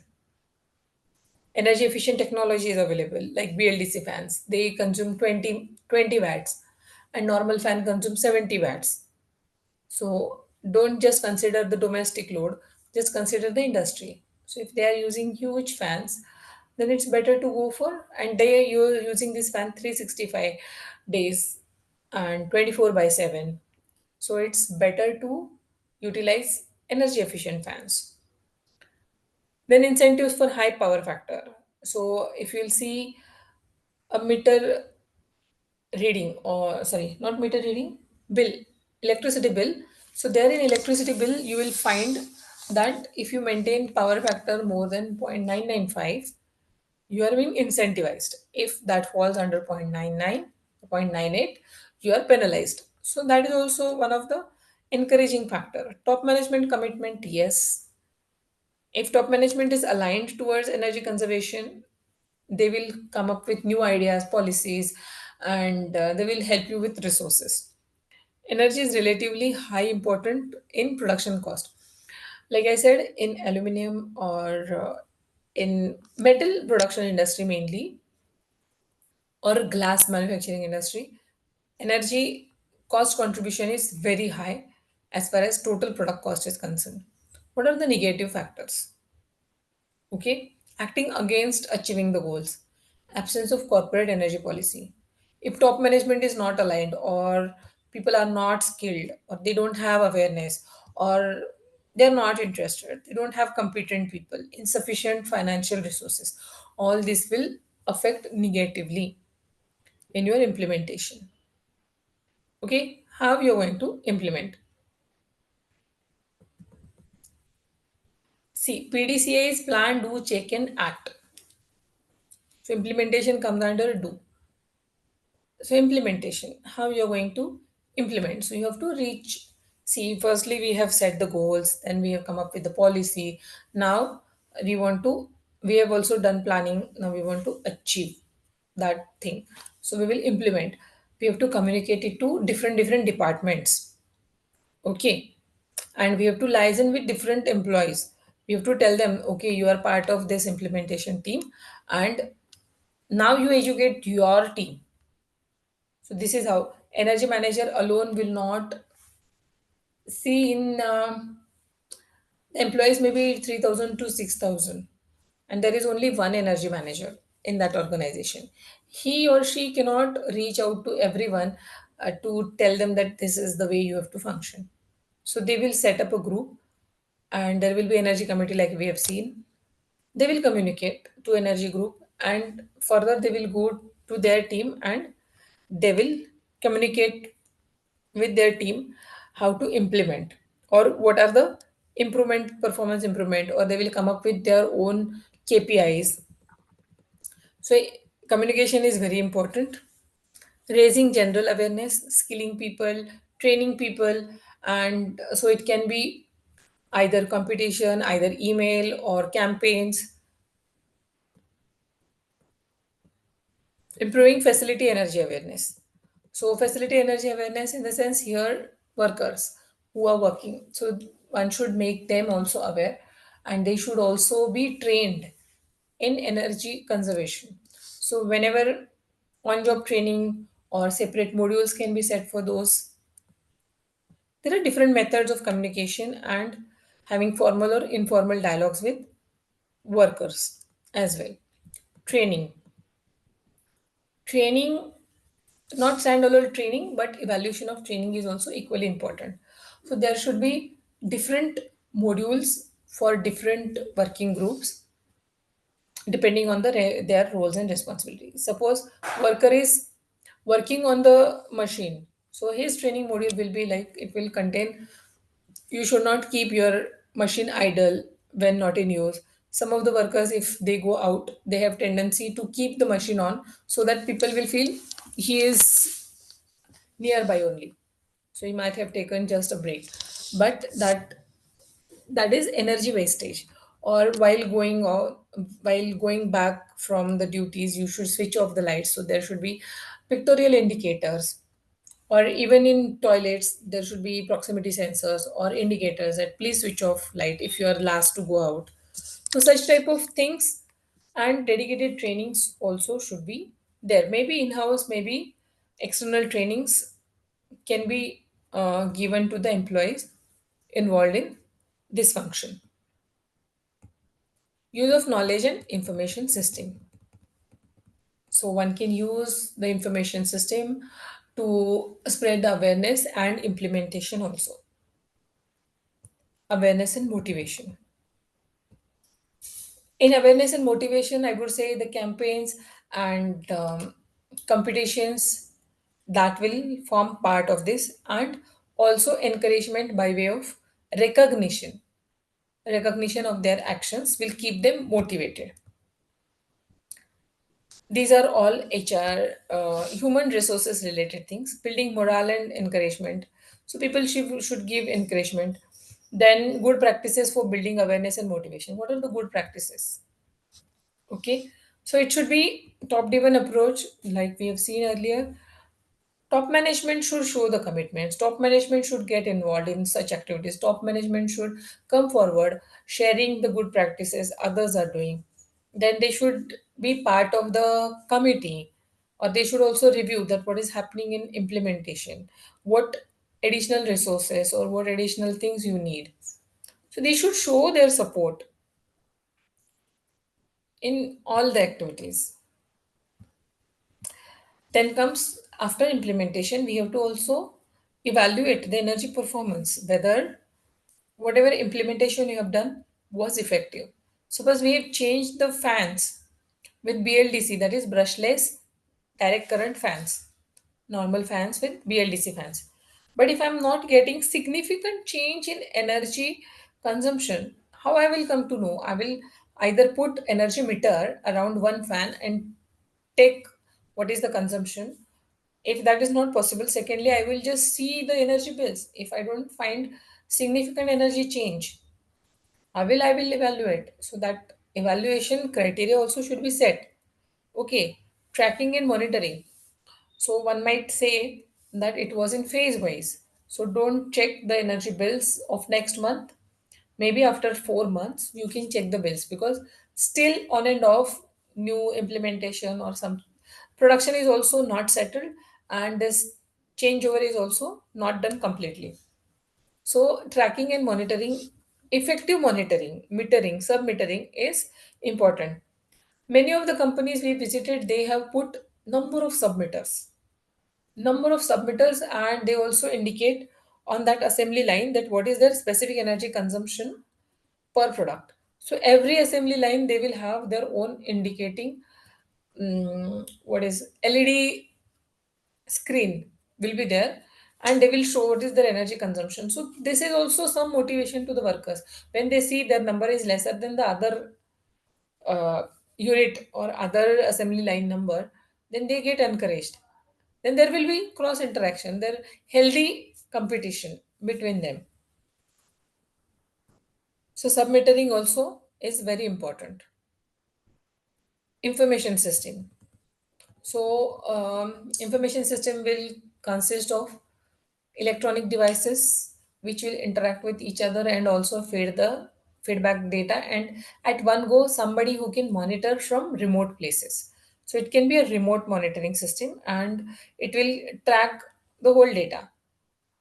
Energy efficient technology is available, like BLDC fans. They consume 20 watts, and normal fan consumes 70 watts. So don't just consider the domestic load, just consider the industry. So if they are using huge fans, then it's better to go for, and you're using this fan 365 days and 24 by 7. So it's better to utilize energy efficient fans. Then incentives for high power factor. So if you'll see a meter reading, or sorry, not meter reading, bill, electricity bill. So there in electricity bill, you will find that if you maintain power factor more than 0.995, you are being incentivized. If that falls under 0.99, 0.98, you are penalized. So that is also one of the encouraging factor. Top management commitment, yes. If top management is aligned towards energy conservation, they will come up with new ideas, policies, and they will help you with resources. Energy is relatively high important in production cost. Like I said, in aluminum or in metal production industry mainly, or glass manufacturing industry, energy cost contribution is very high as far as total product cost is concerned. What are the negative factors? Okay, acting against achieving the goals, absence of corporate energy policy. If top management is not aligned, or people are not skilled, or they don't have awareness, or they're not interested, they don't have competent people, insufficient financial resources, all this will affect negatively in your implementation. Okay, how you're going to implement? See, PDCA is plan, do, check, and act. So implementation comes under do. So implementation, how you're going to implement. So you have to reach. See, firstly we have set the goals, then we have come up with the policy. Now we want to. We have also done planning. Now we want to achieve that thing. So we will implement. We have to communicate it to different departments. Okay, and we have to liaison with different employees. We have to tell them, okay, you are part of this implementation team, and now you educate your team. So this is how energy manager alone will not see in employees maybe 3,000 to 6,000, and there is only one energy manager in that organization. He or she cannot reach out to everyone to tell them that this is the way you have to function. So they will set up a group, and there will be energy committee like we have seen. They will communicate to energy group, and further they will go to their team, and they will communicate with their team how to implement, or what are the improvement, performance improvement, or they will come up with their own KPIs. So communication is very important. Raising general awareness, skilling people, training people, and so it can be either competition, either email or campaigns. Improving facility energy awareness. So facility energy awareness in the sense here workers who are working. So one should make them also aware, and they should also be trained in energy conservation. So whenever on job training or separate modules can be set for those. There are different methods of communication and having formal or informal dialogues with workers as well. Training. Training, not standalone training, but evaluation of training is also equally important. So there should be different modules for different working groups depending on their roles and responsibilities. Suppose worker is working on the machine, so his training module will be like, it will contain, you should not keep your machine idle when not in use. Some of the workers, if they go out, they have tendency to keep the machine on so that people will feel he is nearby only, so he might have taken just a break, but that is energy wastage. Or while going back from the duties, you should switch off the lights, so there should be pictorial indicators. Or even in toilets there should be proximity sensors or indicators that please switch off light if you are last to go out. So such type of things, and dedicated trainings also should be there, maybe in house, maybe external trainings can be given to the employees involved in this function. Use of knowledge and information system. So one can use the information system to spread the awareness and implementation also. Awareness and motivation. In awareness and motivation, I would say the campaigns and competitions that will form part of this, and also encouragement by way of recognition. Recognition of their actions will keep them motivated. These are all HR, human resources related things, building morale and encouragement. So people should give encouragement. Then good practices for building awareness and motivation. What are the good practices? Okay, so it should be top driven approach like we have seen earlier. Top management should show the commitments. Top management should get involved in such activities. Top management should come forward, sharing the good practices others are doing. Then they should be part of the committee, or they should also review that what is happening in implementation, what additional resources or what additional things you need. So they should show their support in all the activities. Then comes after implementation, we have to also evaluate the energy performance, whether whatever implementation you have done was effective. Suppose we have changed the fans with BLDC, that is brushless direct current fans, normal fans with BLDC fans. But if I'm not getting significant change in energy consumption, how I will come to know? I will either put energy meter around one fan and take what is the consumption. If that is not possible, secondly, I will just see the energy bills. If I don't find significant energy change, I will evaluate. So that evaluation criteria also should be set. Okay, tracking and monitoring. So one might say that it was in phase wise. So don't check the energy bills of next month. Maybe after 4 months you can check the bills, because still on and off new implementation or some production is also not settled, and this changeover is also not done completely. So tracking and monitoring, effective monitoring, metering, sub-metering is important. Many of the companies we visited, they have put number of submitters, and they also indicate on that assembly line that what is their specific energy consumption per product. So every assembly line they will have their own indicating what is LED screen will be there, and they will show what is their energy consumption. So this is also some motivation to the workers. When they see their number is lesser than the other uh, unit or other assembly line number, then they get encouraged. Then there will be cross interaction, there healthy competition between them. So submetering also is very important. Information system. So information system will consist of electronic devices which will interact with each other and also feed the feedback data, and at one go somebody who can monitor from remote places. So it can be a remote monitoring system, and it will track the whole data.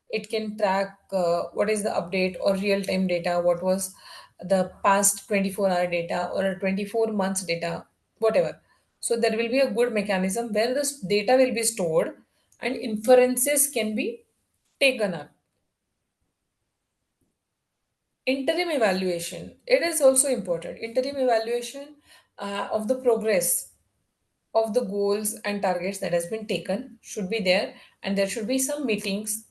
It can track what is the update or real time data, what was the past 24-hour data or a 24 months data, whatever. So there will be a good mechanism where this data will be stored and inferences can be taken up. Interim evaluation, it is also important. Interim evaluation of the progress of the goals and targets that has been taken should be there, and there should be some meetings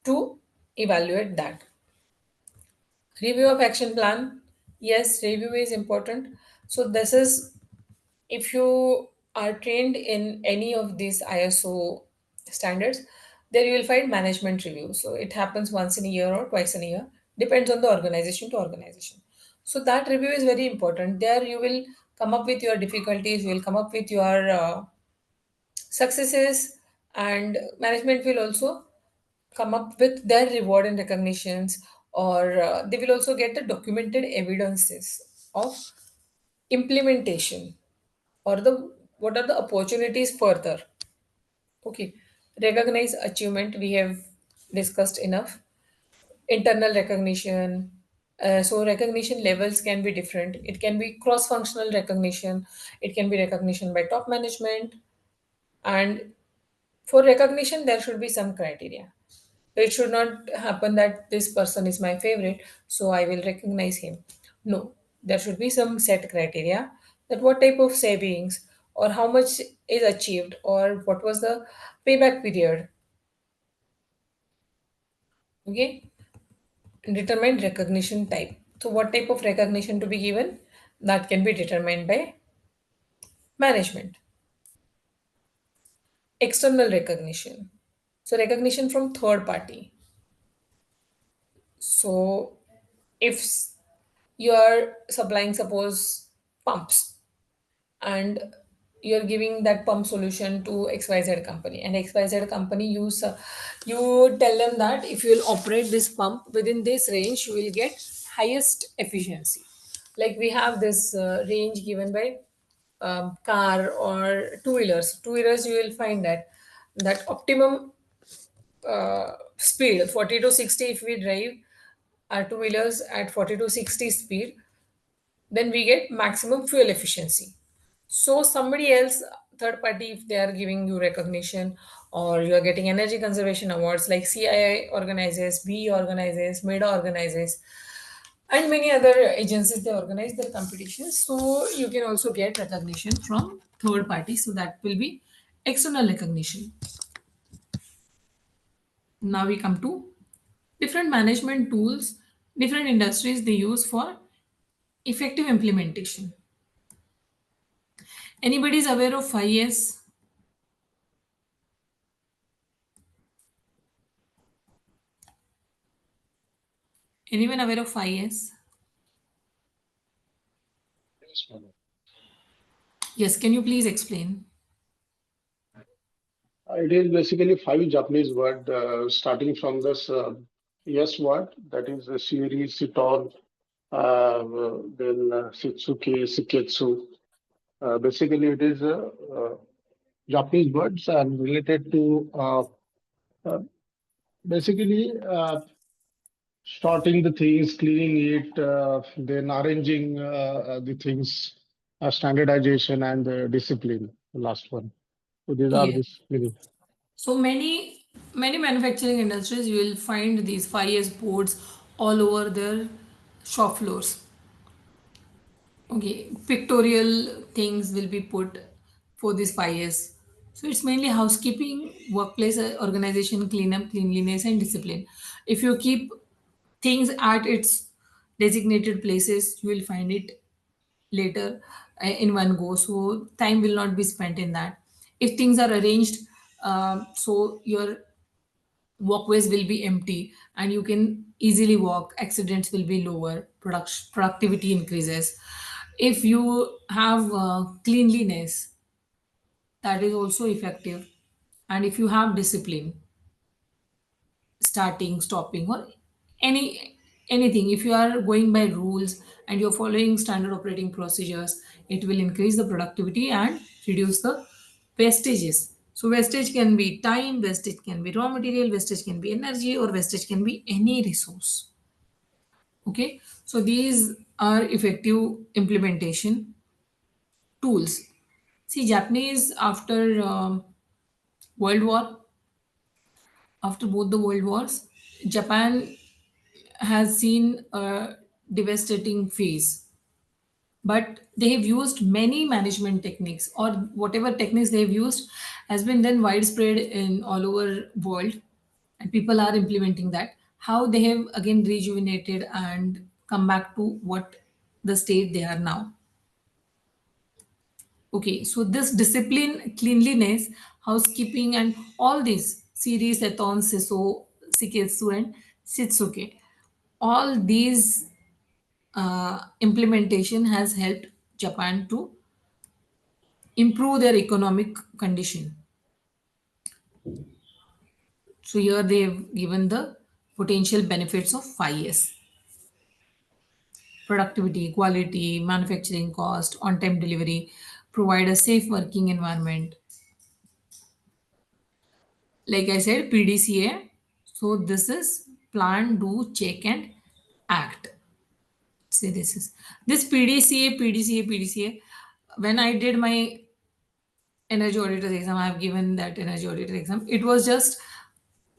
to evaluate that. Review of action plan. Yes, review is important. So this is, if you are trained in any of these ISO standards, there you will find management review. So it happens once in a year or twice in a year, depends on the organization to organization. So that review is very important. There you will come up with your difficulties, you will come up with your successes, and management will also come up with their reward and recognitions, or they will also get the documented evidences of implementation, or the what are the opportunities further. Okay, recognize achievement, we have discussed enough. Internal recognition. So recognition levels can be different. It can be cross functional recognition, it can be recognition by top management, and for recognition there should be some criteria. It should not happen that this person is my favorite, so I will recognize him. No, there should be some set criteria, that what type of savings or how much is achieved or what was the payback period. Okay, determine recognition type. So, what type of recognition to be given, that can be determined by management. External recognition. So, recognition from third party. So, if you are supplying, suppose, pumps, and you're giving that pump solution to XYZ company, and XYZ company you tell them that if you'll operate this pump within this range, you will get highest efficiency. Like we have this range given by car or two-wheelers. Two-wheelers, you will find that optimum speed 40 to 60, if we drive our two-wheelers at 40 to 60 speed, then we get maximum fuel efficiency. So somebody else, third party, if they are giving you recognition, or you are getting energy conservation awards like CII organizes, BE organizes, MEDA organizes, and many other agencies, they organize their competitions. So you can also get recognition from third parties. So that will be external recognition. Now we come to different management tools, different industries they use for effective implementation. Anybody is aware of 5S? Anyone aware of 5S? Yes, can you please explain? It is basically 5 Japanese word starting from this yes word, that is Shiri, Siton, then Shitsuke, Shiketsu. Basically, it is Japanese words and related to uh, basically sorting the things, cleaning it, then arranging the things, standardization and discipline. The last one. So these are Yeah. this meaning. So many manufacturing industries, you will find these 5S boards all over their shop floors. Okay, pictorial things will be put for these 5S. So it's mainly housekeeping, workplace organization, cleanup, cleanliness, and discipline. If you keep things at its designated places, you will find it later in one go. So time will not be spent in that. If things are arranged, so your walkways will be empty and you can easily walk, accidents will be lower, productivity increases. If you have cleanliness, that is also effective. And if you have discipline, starting, stopping, or anything, if you are going by rules and you're following standard operating procedures, it will increase the productivity and reduce the wastages. So wastage can be time, wastage can be raw material, wastage can be energy, or wastage can be any resource. Okay, so these are effective implementation tools. See, Japanese, after world war after both the world wars, Japan has seen a devastating phase, but they have used many management techniques, or whatever techniques they have used has been then widespread in all over world, and people are implementing that. How they have again rejuvenated and come back to what the state they are now. Okay, so this discipline, cleanliness, housekeeping, and all these series, Eton, Siso, Siketsu, and Shitsuke, all these implementation has helped Japan to improve their economic condition. So here they have given the potential benefits of 5S: productivity, quality, manufacturing cost, on-time delivery, provide a safe working environment. Like I said, PDCA. So this is plan, do, check, and act. Say this PDCA. When I did my energy auditor exam, I have given that energy auditor exam. It was just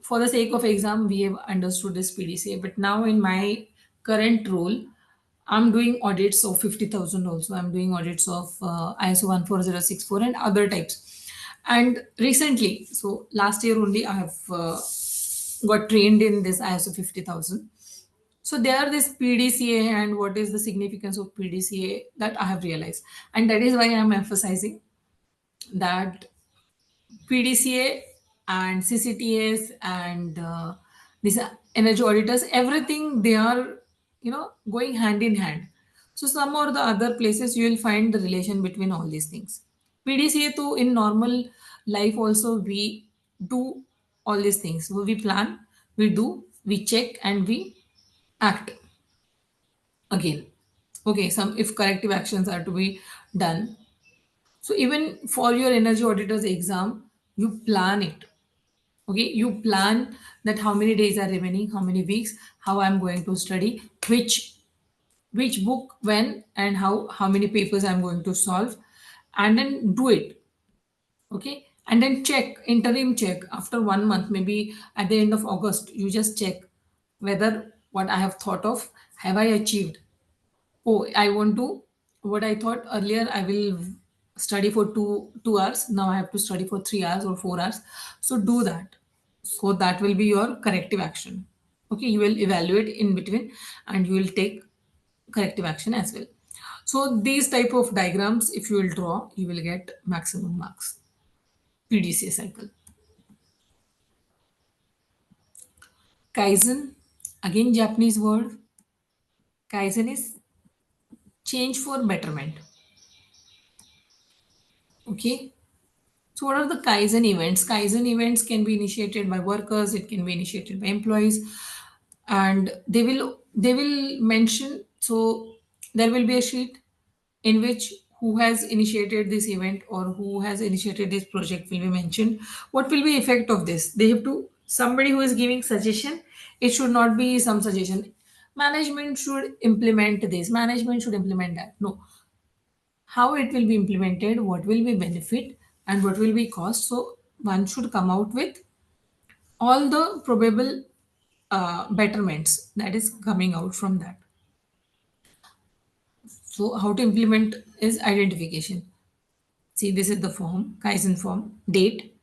for the sake of exam, we have understood this PDCA. But now in my current role, I'm doing audits of 50,000 also. I'm doing audits of ISO 14064 and other types. And recently, so last year only, I have got trained in this ISO 50,000. So there this PDCA and what is the significance of PDCA that I have realized. And that is why I'm emphasizing that PDCA and CCTS and these energy auditors, everything they are, going hand in hand. So some or the other places you will find the relation between all these things. PDCA to in normal life also we do all these things. So we plan, we do, we check, and we act again. Okay, some if corrective actions are to be done. So even for your energy auditors exam, you plan it. Okay, you plan that how many days are remaining, how many weeks, how I'm going to study, which book when, and how many papers I'm going to solve, and then do it. Okay, and then check, interim check after 1 month, maybe at the end of August, you just check whether what I have thought of, have I achieved. Oh, I want to, what I thought earlier, I will study for 2 hours. Now I have to study for 3 hours or 4 hours. So do that. So that will be your corrective action. Okay, you will evaluate in between and you will take corrective action as well. So these type of diagrams, if you will draw, you will get maximum marks. PDCA cycle. Kaizen, again Japanese word. Kaizen is change for betterment. Okay. So what are the Kaizen events? Kaizen events can be initiated by workers, it can be initiated by employees, and they will mention. So there will be a sheet in which who has initiated this event or who has initiated this project will be mentioned. What will be effect of this? They have to, somebody who is giving suggestion, it should not be some suggestion. Management should implement this, management should implement that. No, how it will be implemented, what will be benefit, and what will be cost. So one should come out with all the probable betterments that is coming out from that. So how to implement is identification. See, this is the form, Kaizen form, date,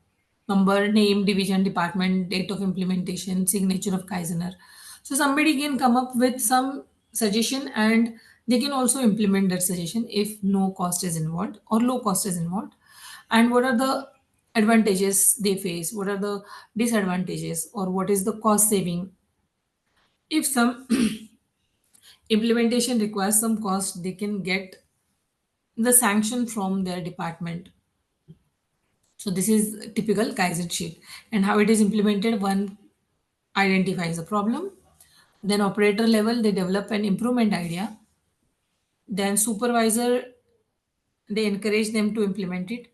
number, name, division, department, date of implementation, signature of Kaizener. So somebody can come up with some suggestion and they can also implement that suggestion if no cost is involved or low cost is involved. And what are the advantages they face? What are the disadvantages or what is the cost saving? If some implementation requires some cost, they can get the sanction from their department. So this is typical Kaizen sheet. And how it is implemented, one identifies a problem, then operator level, they develop an improvement idea, then supervisor, they encourage them to implement it,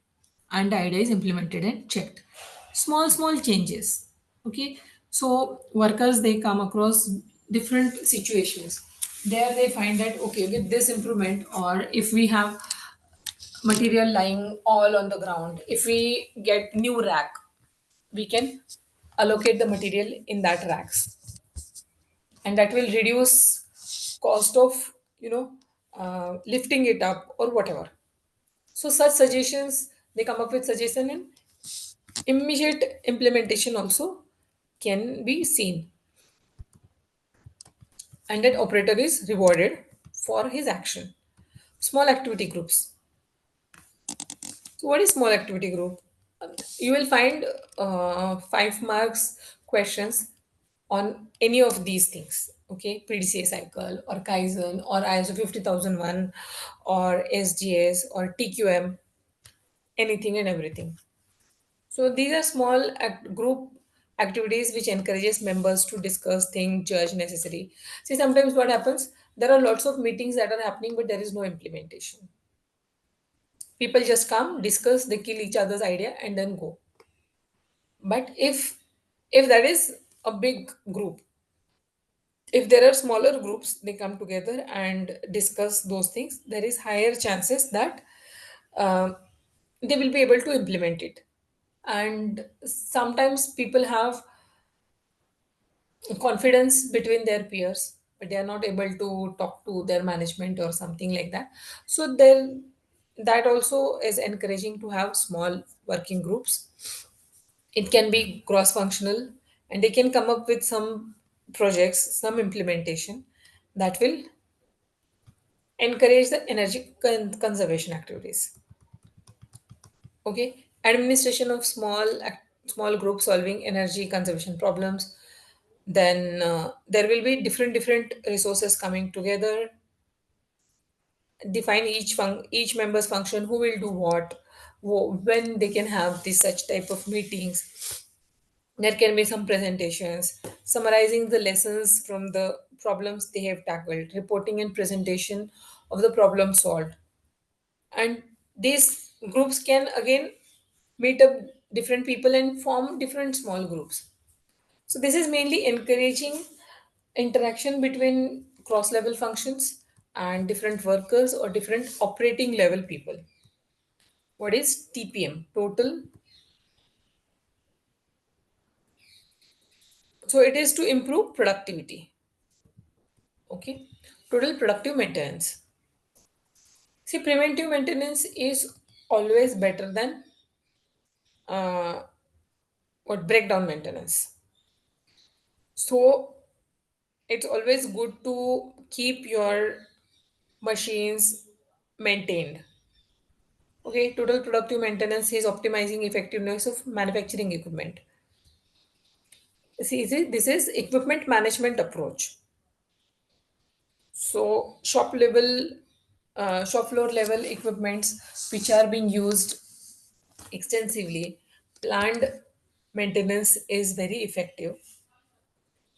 and the idea is implemented and checked. Small changes. Okay. So workers, they come across different situations. There they find that, okay, with this improvement, or if we have material lying all on the ground, if we get new rack, we can allocate the material in that racks, and that will reduce cost of, lifting it up or whatever. So such suggestions, they come up with suggestion, and immediate implementation also can be seen, and that operator is rewarded for his action. Small activity groups. So what is small activity group? You will find 5 marks questions on any of these things. Okay, PDCA cycle or Kaizen or ISO 50001 or SGS or TQM, anything and everything. So these are small group activities which encourages members to discuss, think, judge necessary. See, sometimes what happens, there are lots of meetings that are happening, but there is no implementation. People just come, discuss, they kill each other's idea, and then go. But if that is a big group, if there are smaller groups, they come together and discuss those things, there is higher chances that uh, they will be able to implement it. And sometimes people have confidence between their peers, but they are not able to talk to their management or something like that. So then that also is encouraging to have small working groups. It can be cross functional, and they can come up with some projects, some implementation that will encourage the energy conservation activities. Okay, administration of small group solving energy conservation problems. Then there will be different resources coming together. Define each member's function, who will do what, when they can have this such type of meetings. There can be some presentations summarizing the lessons from the problems they have tackled, reporting and presentation of the problem solved. And these groups can again meet up different people and form different small groups. So this is mainly encouraging interaction between cross level functions and different workers or different operating level people. What is TPM? Total. So it is to improve productivity. Okay. Total productive maintenance. See, preventive maintenance is always better than uh, what breakdown maintenance. So it's always good to keep your machines maintained. Okay, total productive maintenance is optimizing effectiveness of manufacturing equipment. See, this is equipment management approach. So shop floor level equipments which are being used extensively, planned maintenance is very effective,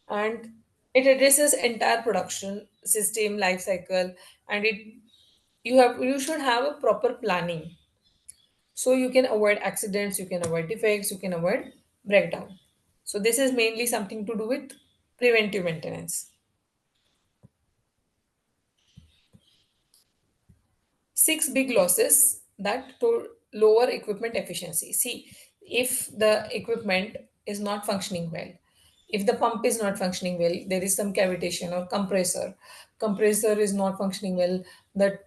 and it addresses entire production system life cycle, and you should have a proper planning so you can avoid accidents, you can avoid defects, you can avoid breakdown. So this is mainly something to do with preventive maintenance. Six big losses that to lower equipment efficiency. See, if the equipment is not functioning well, if the pump is not functioning well, there is some cavitation or compressor is not functioning well, the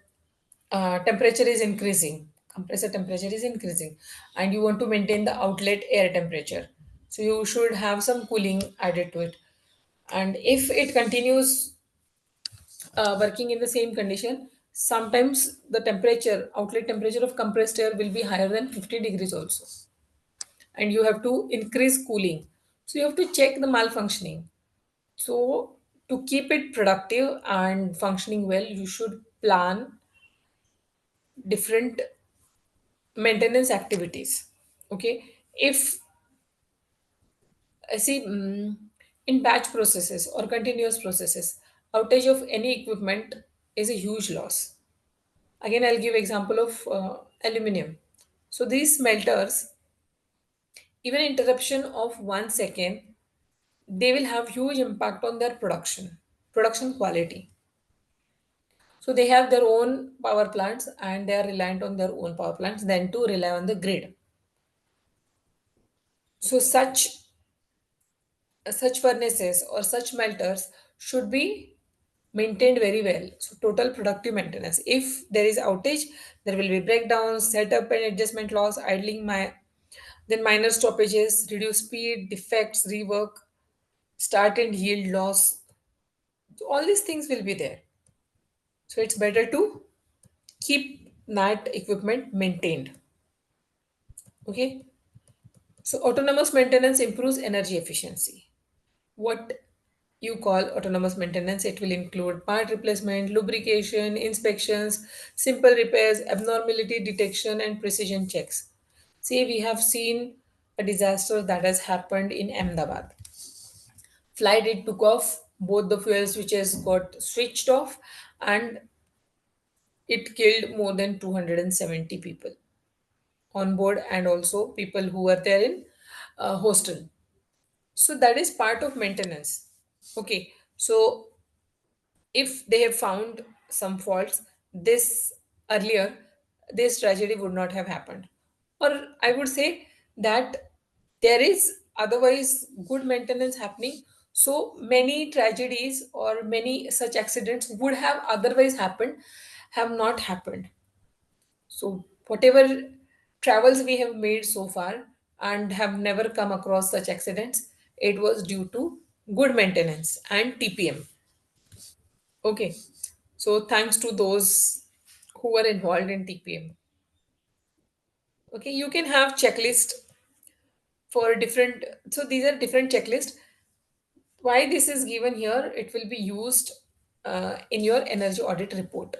temperature is increasing, compressor temperature is increasing, and you want to maintain the outlet air temperature, so you should have some cooling added to it. And if it continues working in the same condition, sometimes the temperature, outlet temperature of compressed air will be higher than 50 degrees also, and you have to increase cooling. So you have to check the malfunctioning. So to keep it productive and functioning well, you should plan different maintenance activities. Okay, if I see in batch processes or continuous processes, outage of any equipment is a huge loss. Again, I'll give example of aluminum. So these smelters, even interruption of 1 second, they will have huge impact on their production quality. So they have their own power plants and they are reliant on their own power plants than to rely on the grid. So such furnaces or such melters should be maintained very well. So total productive maintenance. If there is outage, there will be breakdowns, setup and adjustment loss, then minor stoppages, reduced speed, defects, rework, start and yield loss. So all these things will be there. So it's better to keep that equipment maintained. Okay. So autonomous maintenance improves energy efficiency. What you call autonomous maintenance, it will include part replacement, lubrication, inspections, simple repairs, abnormality detection, and precision checks. See, we have seen a disaster that has happened in Ahmedabad. Flight it took off, both the fuel switches got switched off, and it killed more than 270 people on board and also people who were there in hostel. So that is part of maintenance. Okay, so if they have found some faults this earlier, this tragedy would not have happened. Or I would say that there is otherwise good maintenance happening, so many tragedies or many such accidents would have otherwise happened, have not happened. So whatever travels we have made so far and have never come across such accidents, it was due to good maintenance and TPM. Okay. So thanks to those who were involved in TPM. Okay, you can have checklist for different. So these are different checklists. Why this is given here? It will be used in your energy audit report.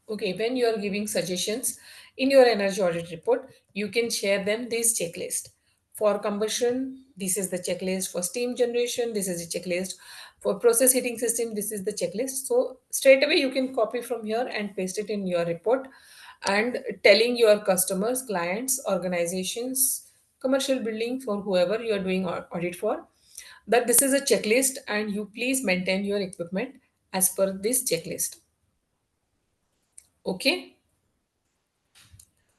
Okay, when you are giving suggestions in your energy audit report, you can share them this checklist. For combustion, this is the checklist. For steam generation, this is the checklist. For process heating system, this is the checklist. So straight away you can copy from here and paste it in your report, and telling your customers, clients, organizations, commercial building, for whoever you are doing audit for, that this is a checklist and you please maintain your equipment as per this checklist. Okay,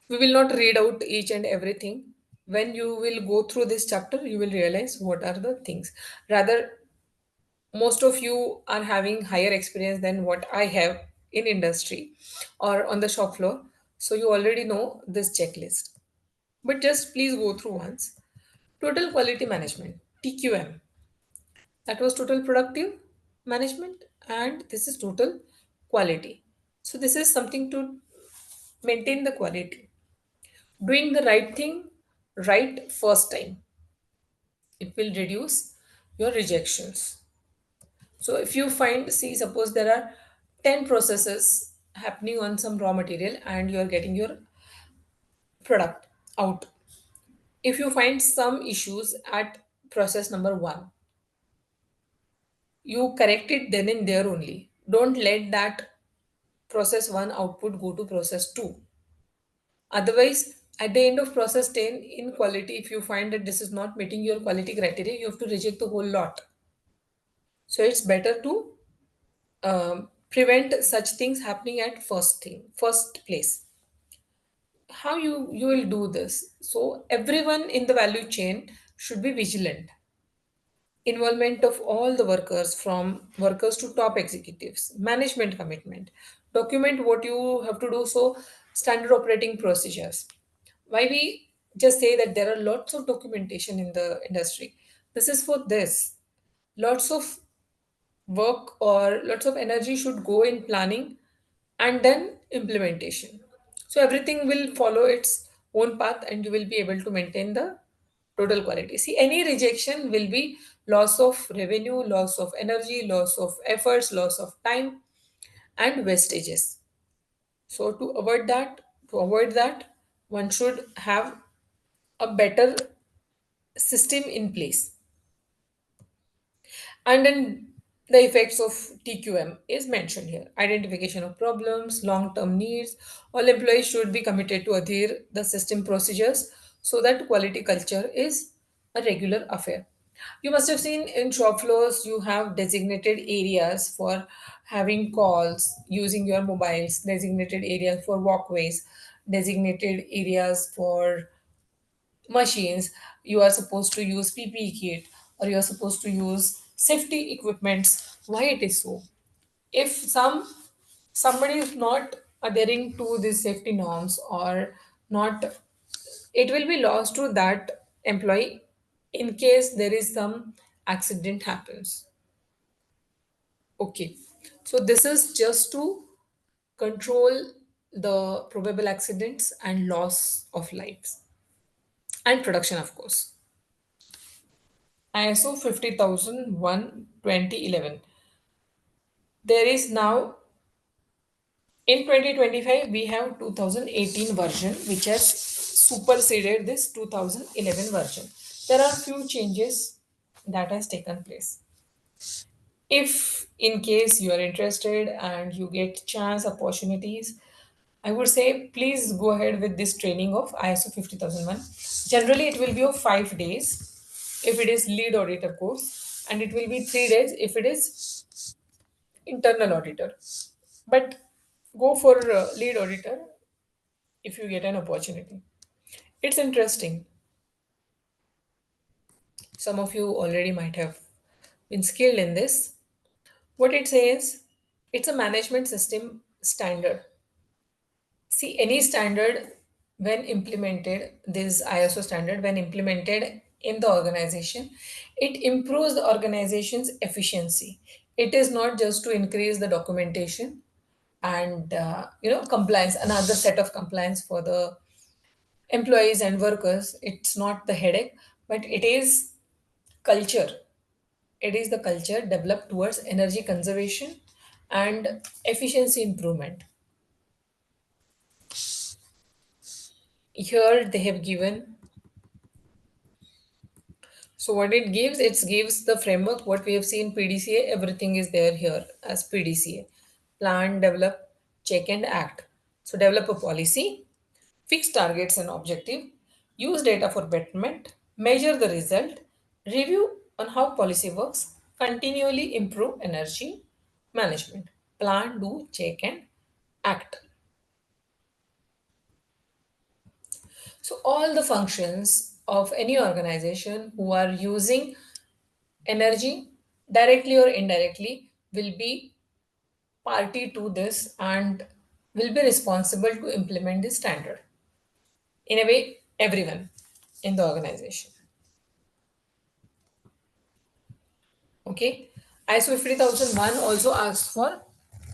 we will not read out each and everything. When you will go through this chapter, you will realize what are the things. Rather, most of you are having higher experience than what I have in industry or on the shop floor, so you already know this checklist. But just please go through once. Total quality management, TQM, that was total productive management, and this is total quality. So this is something to maintain the quality. Doing the right thing right first time, it will reduce your rejections. So if you find, see, suppose there are 10 processes happening on some raw material and you are getting your product out. If you find some issues at process number 1, you correct it then and there only. Don't let that process 1 output go to process 2. Otherwise, at the end of process 10 in quality, if you find that this is not meeting your quality criteria, you have to reject the whole lot. So it's better to prevent such things happening at first place. How you will do this? So everyone in the value chain should be vigilant. Involvement of all the workers, from workers to top executives, management commitment, document what you have to do. So standard operating procedures. Why we just say that there are lots of documentation in the industry? This is for this. Lots of work or lots of energy should go in planning and then implementation. So everything will follow its own path and you will be able to maintain the total quality. See, any rejection will be loss of revenue, loss of energy, loss of efforts, loss of time, and wastages. So to avoid that, one should have a better system in place. And then the effects of TQM is mentioned here. Identification of problems, long-term needs. All employees should be committed to adhere the system procedures so that quality culture is a regular affair. You must have seen in shop floors, you have designated areas for having calls using your mobiles, designated areas for walkways, designated areas for machines. You are supposed to use PPE kit or you are supposed to use safety equipments. Why it is so? If somebody is not adhering to these safety norms or not, it will be lost to that employee in case there is some accident happens. Okay, so this is just to control the probable accidents and loss of lives and production, of course. ISO 50001 2011. There is now, in 2025 we have 2018 version which has superseded this 2011 version. There are few changes that has taken place. If in case you are interested and you get chance opportunities, I would say please go ahead with this training of ISO 50001. Generally, it will be of 5 days if it is lead auditor course, and it will be 3 days if it is internal auditor. But go for lead auditor if you get an opportunity. It's interesting. Some of you already might have been skilled in this. What it says, it's a management system standard. See, any standard when implemented, this ISO standard, when implemented in the organization, it improves the organization's efficiency. It is not just to increase the documentation and compliance, another set of compliance for the employees and workers. It's not the headache, but it is culture. It is the culture developed towards energy conservation and efficiency improvement. here they have given. So what it gives the framework, what we have seen PDCA, everything is there here as PDCA. Plan, develop, check and act. So develop a policy, fix targets and objective, use data for betterment, measure the result, review on how policy works, continually improve energy management. Plan, do, check and act. So all the functions of any organization who are using energy directly or indirectly will be party to this and will be responsible to implement this standard. In a way, everyone in the organization. Okay. ISO 50001 also asks for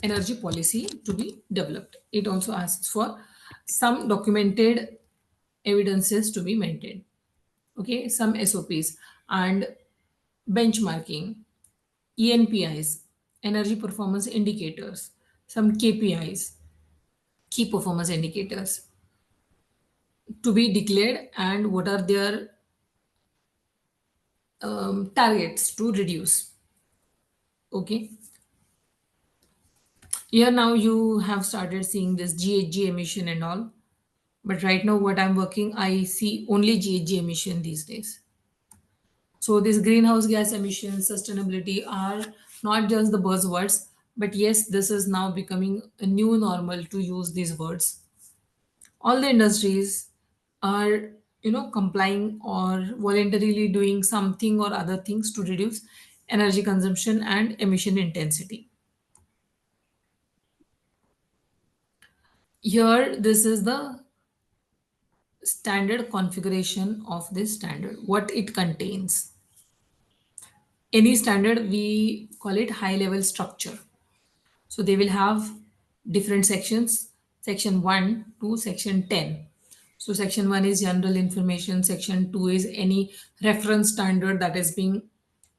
energy policy to be developed. It also asks for some documented evidences to be maintained. Okay, some SOPs and benchmarking, ENPIs, energy performance indicators, some KPIs, key performance indicators to be declared, and what are their targets to reduce. Okay. Here now you have started seeing this GHG emission and all. But right now, what I'm working, I see only GHG emission these days. So these greenhouse gas emissions, sustainability are not just the buzzwords, but yes, this is now becoming a new normal to use these words. All the industries are, complying or voluntarily doing something or other things to reduce energy consumption and emission intensity. Here, this is the standard configuration of this standard, what it contains. Any standard, we call it high level structure. So they will have different sections, section 1 to section 10. So section 1 is general information, section 2 is any reference standard that is being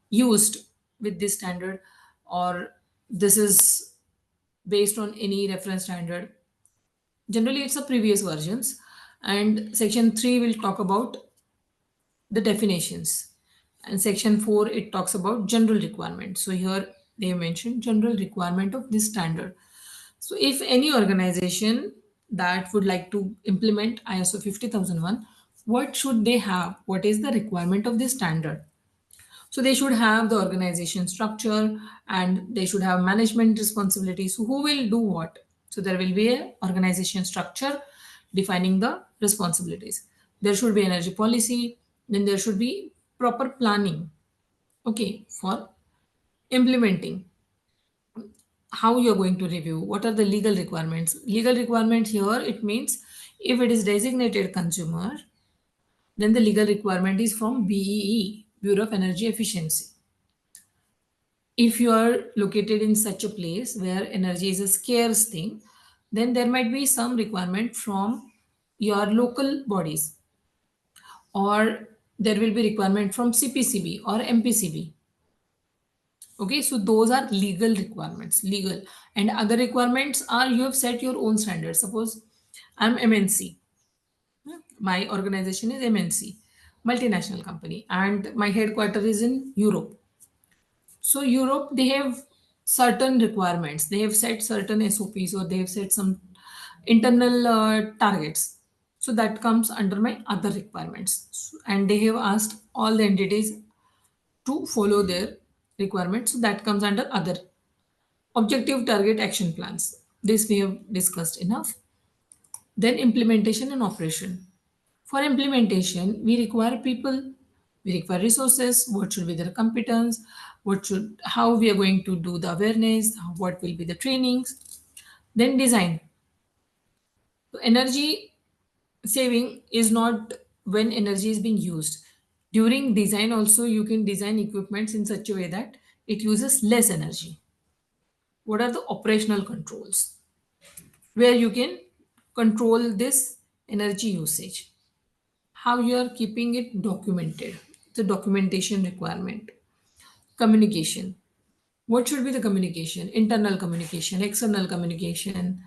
used with this standard, or this is based on any reference standard. Generally, it's the previous versions. And section 3 will talk about the definitions. And section 4, it talks about general requirements. So here they mentioned general requirement of this standard. So if any organization that would like to implement ISO 50001, what should they have? What is the requirement of this standard? So they should have the organization structure and they should have management responsibilities. So who will do what? So there will be an organization structure defining the responsibilities. There should be energy policy, then there should be proper planning, okay, for implementing. How you're going to review, what are the legal requirements? Legal requirements here, it means if it is designated consumer, then the legal requirement is from BEE, Bureau of Energy Efficiency. If you are located in such a place where energy is a scarce thing, then there might be some requirement from your local bodies, or there will be requirement from CPCB or MPCB. Okay, so those are legal requirements, legal. And other requirements are you have set your own standards. Suppose I'm MNC, my organization is MNC, multinational company, and my headquarters is in Europe. So Europe, they have certain requirements. They have set certain SOPs or they have set some internal targets. So that comes under my other requirements. And they have asked all the entities to follow their requirements. So that comes under other objective target action plans. This we have discussed enough. Then implementation and operation. For implementation, we require people, we require resources, what should be their competence, how we are going to do the awareness, what will be the trainings. Then design. So energy saving is not when energy is being used. During design also, you can design equipments in such a way that it uses less energy. What are the operational controls? Where you can control this energy usage. How you are keeping it documented, the documentation requirement. Communication. What should be the communication? Internal communication, external communication,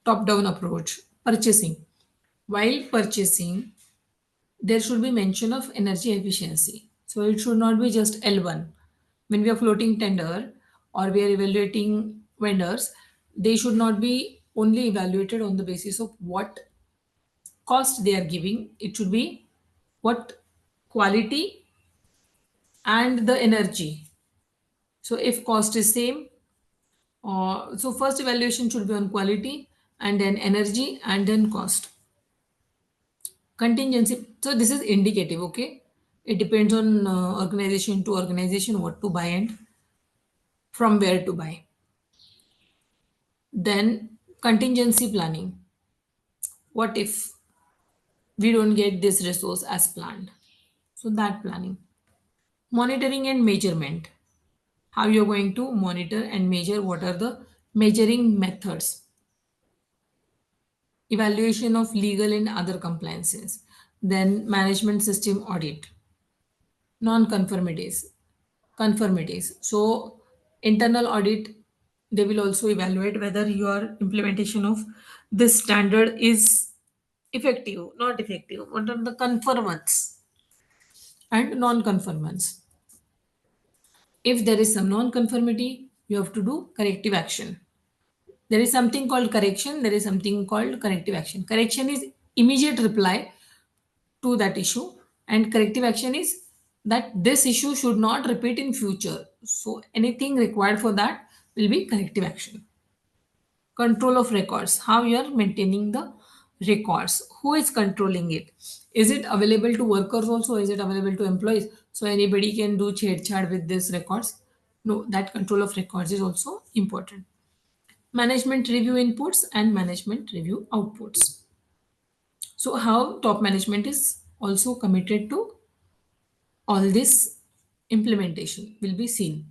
top down approach, purchasing. while purchasing, there should be mention of energy efficiency. So it should not be just L1. When we are floating tender or we are evaluating vendors, they should not be only evaluated on the basis of what cost they are giving. It should be what quality and the energy. So if cost is same, so first evaluation should be on quality and then energy and then cost. Contingency. So this is indicative, okay? It depends on organization to organization what to buy and from where to buy. Then contingency planning. What if we don't get this resource as planned? So that planning. Monitoring and measurement. How you're going to monitor and measure, what are the measuring methods. Evaluation of legal and other compliances. Then management system audit. Non-conformities. Conformities. So internal audit, they will also evaluate whether your implementation of this standard is effective, not effective. What are the conformance and non-conformance? If there is some non-conformity, you have to do corrective action. There is something called correction, there is something called corrective action. Correction is immediate reply to that issue, and corrective action is that this issue should not repeat in future. So anything required for that will be corrective action. Control of records, how you are maintaining the records, who is controlling it, is it available to workers also, is it available to employees, so anybody can do chhed with this records? No, that control of records is also important. Management review inputs and management review outputs. So how top management is also committed to all this implementation will be seen.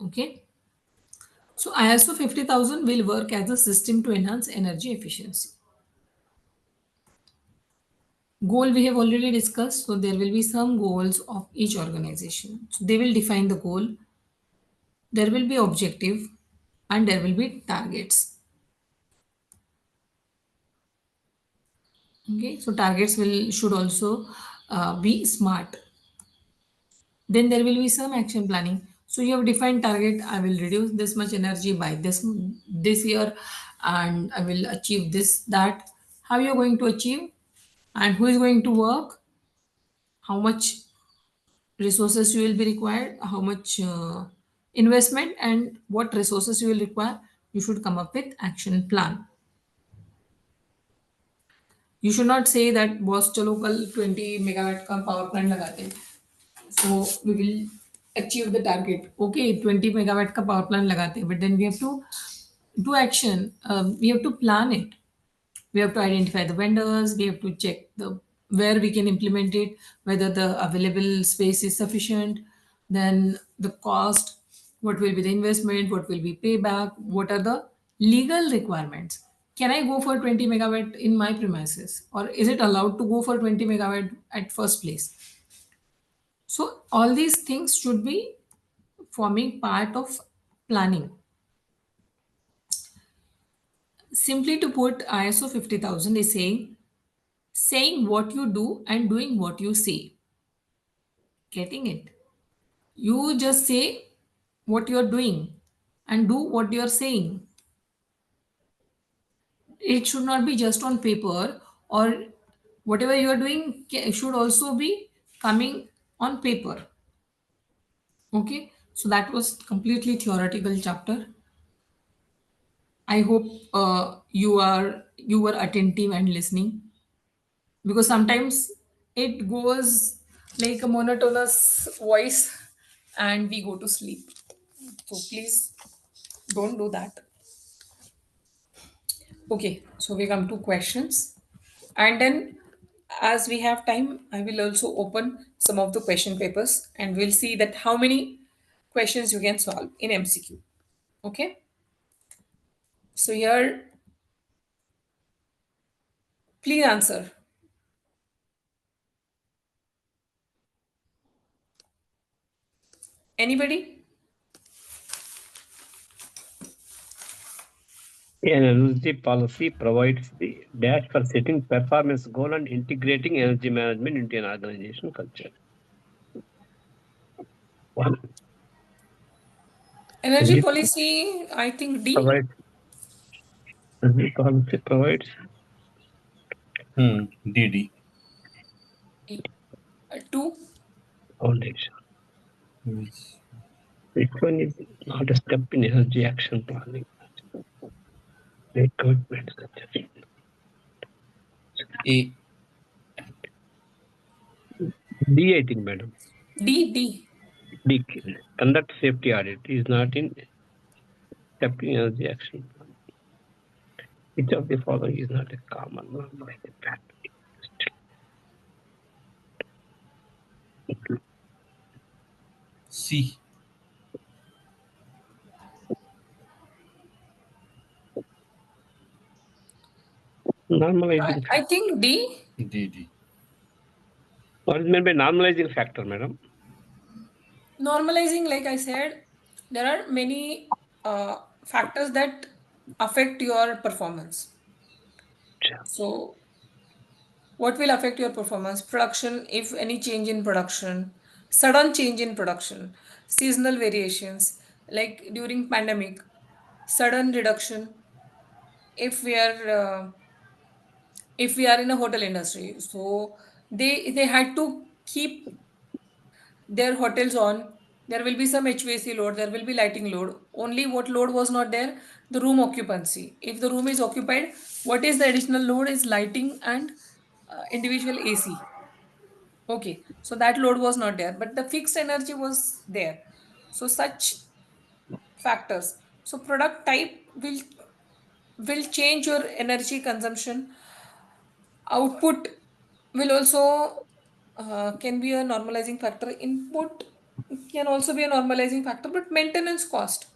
Okay. So ISO 50000 will work as a system to enhance energy efficiency. Goal we have already discussed. So there will be some goals of each organization. So they will define the goal. There will be objective and there will be targets. Okay. So targets will should also be smart. Then there will be some action planning. So you have defined target, I will reduce this much energy by this year and I will achieve this, that. How you're going to achieve and who is going to work, how much resources you will be required, how much investment and what resources you will require. You should come up with action plan. You should not say that boss चलो कल 20 megawatt का power plant लगाते हैं. So we will achieve the target. Okay, 20 megawatt का power plant लगाते हैं, but then we have to do action. We have to plan it. We have to identify the vendors. We have to check the where we can implement it, whether the available space is sufficient. Then the cost, what will be the investment, what will be payback, what are the legal requirements. Can I go for 20 megawatt in my premises, or is it allowed to go for 20 megawatt at first place? So all these things should be forming part of planning. Simply to put, ISO 50000 is saying what you do and doing what you say. Getting it? You just say what you're doing and do what you're saying. It should not be just on paper, or whatever you're doing should also be coming on paper. Okay, so that was completely theoretical chapter. I hope you were attentive and listening, because sometimes it goes like a monotonous voice and we go to sleep. So please don't do that. Okay, so we come to questions. And then as we have time, I will also open some of the question papers and we'll see that how many questions you can solve in MCQ. Okay. So here, please answer. Anybody? An energy policy provides the dash for setting performance goal and integrating energy management into an organization culture. One Energy Yes. policy, I think D. provides energy policy provides DD. D. 2. foundation. Yes. Which one is not a step in energy action planning? State government such A. D, I think, madam. D. D, conduct safety audit is not in step in energy action plan. Which of the following is not a common normalized pattern? C. Normalizing. I think D. DD. What is meant by normalizing factor, madam? Normalizing, like I said, there are many factors that affect your performance. So, what will affect your performance? Production, if any change in production, sudden change in production, seasonal variations, like during pandemic, sudden reduction. If we are in a hotel industry, so they had to keep their hotels on. There will be some HVAC load, there will be lighting load. Only what load was not there? The room occupancy. If the room is occupied, what is the additional load is lighting and individual AC. Okay, so that load was not there, but the fixed energy was there. So such factors. So product type will change your energy consumption. Output will also can be a normalizing factor. Input can also be a normalizing factor, but maintenance cost.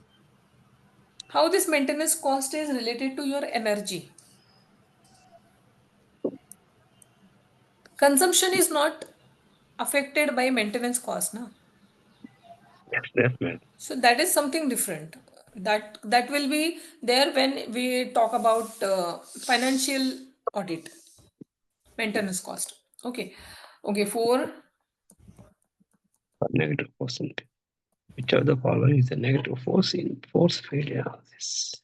How this maintenance cost is related to your energy. Consumption is not affected by maintenance cost, na? Yes, madam. So that is something different. That will be there when we talk about financial audit, maintenance cost. Okay, okay. 4. Negative percent. Which of the following is a negative force in force field analysis?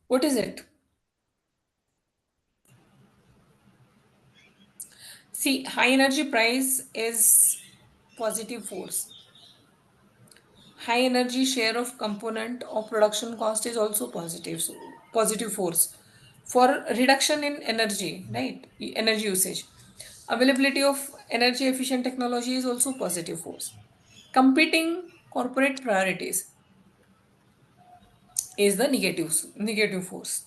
What is it? See, high energy price is positive force. High energy share of component of production cost is also positive. So positive force for reduction in energy, right? Energy usage. Availability of energy efficient technology is also positive force. Competing corporate priorities is the negative force.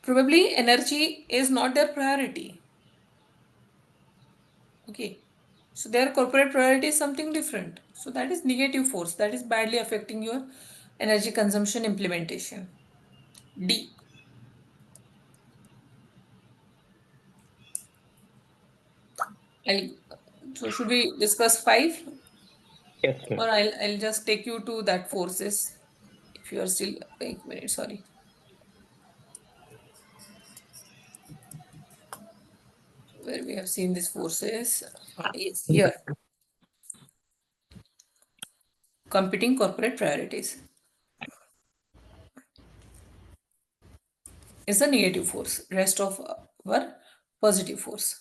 Probably energy is not their priority. Okay. So their corporate priority is something different. So that is negative force. That is badly affecting your energy consumption implementation. D. I'll, so should we discuss 5? Yes, Or madam. I'll just take you to that forces if you are still wait a minute, sorry. Where we have seen these forces. Yes, here. Competing corporate priorities is the negative force. Rest of our positive force.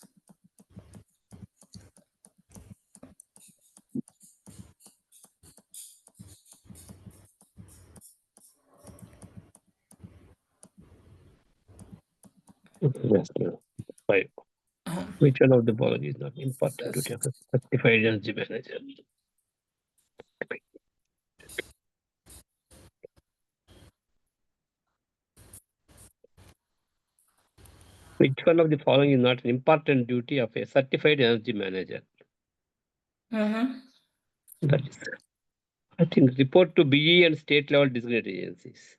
Yes, madam. 5. Which one of the following is not important to Just have a certified energy manager? Which one of the following is not an important duty of a certified energy manager? That is, I think, report to BE and state level designated agencies.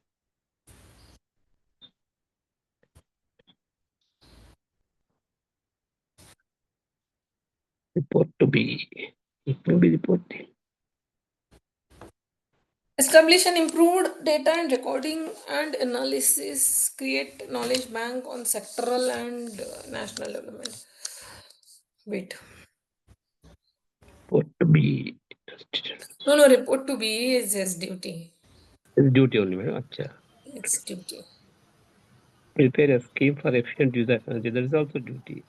Report to BE. It will be reporting. Establish an improved data and recording and analysis. Create knowledge bank on sectoral and national development. Wait. Report to BE. No, report to BE is his duty. It's duty only, madam. Acha. It's duty. Prepare a scheme for efficient use of energy. That is also duty.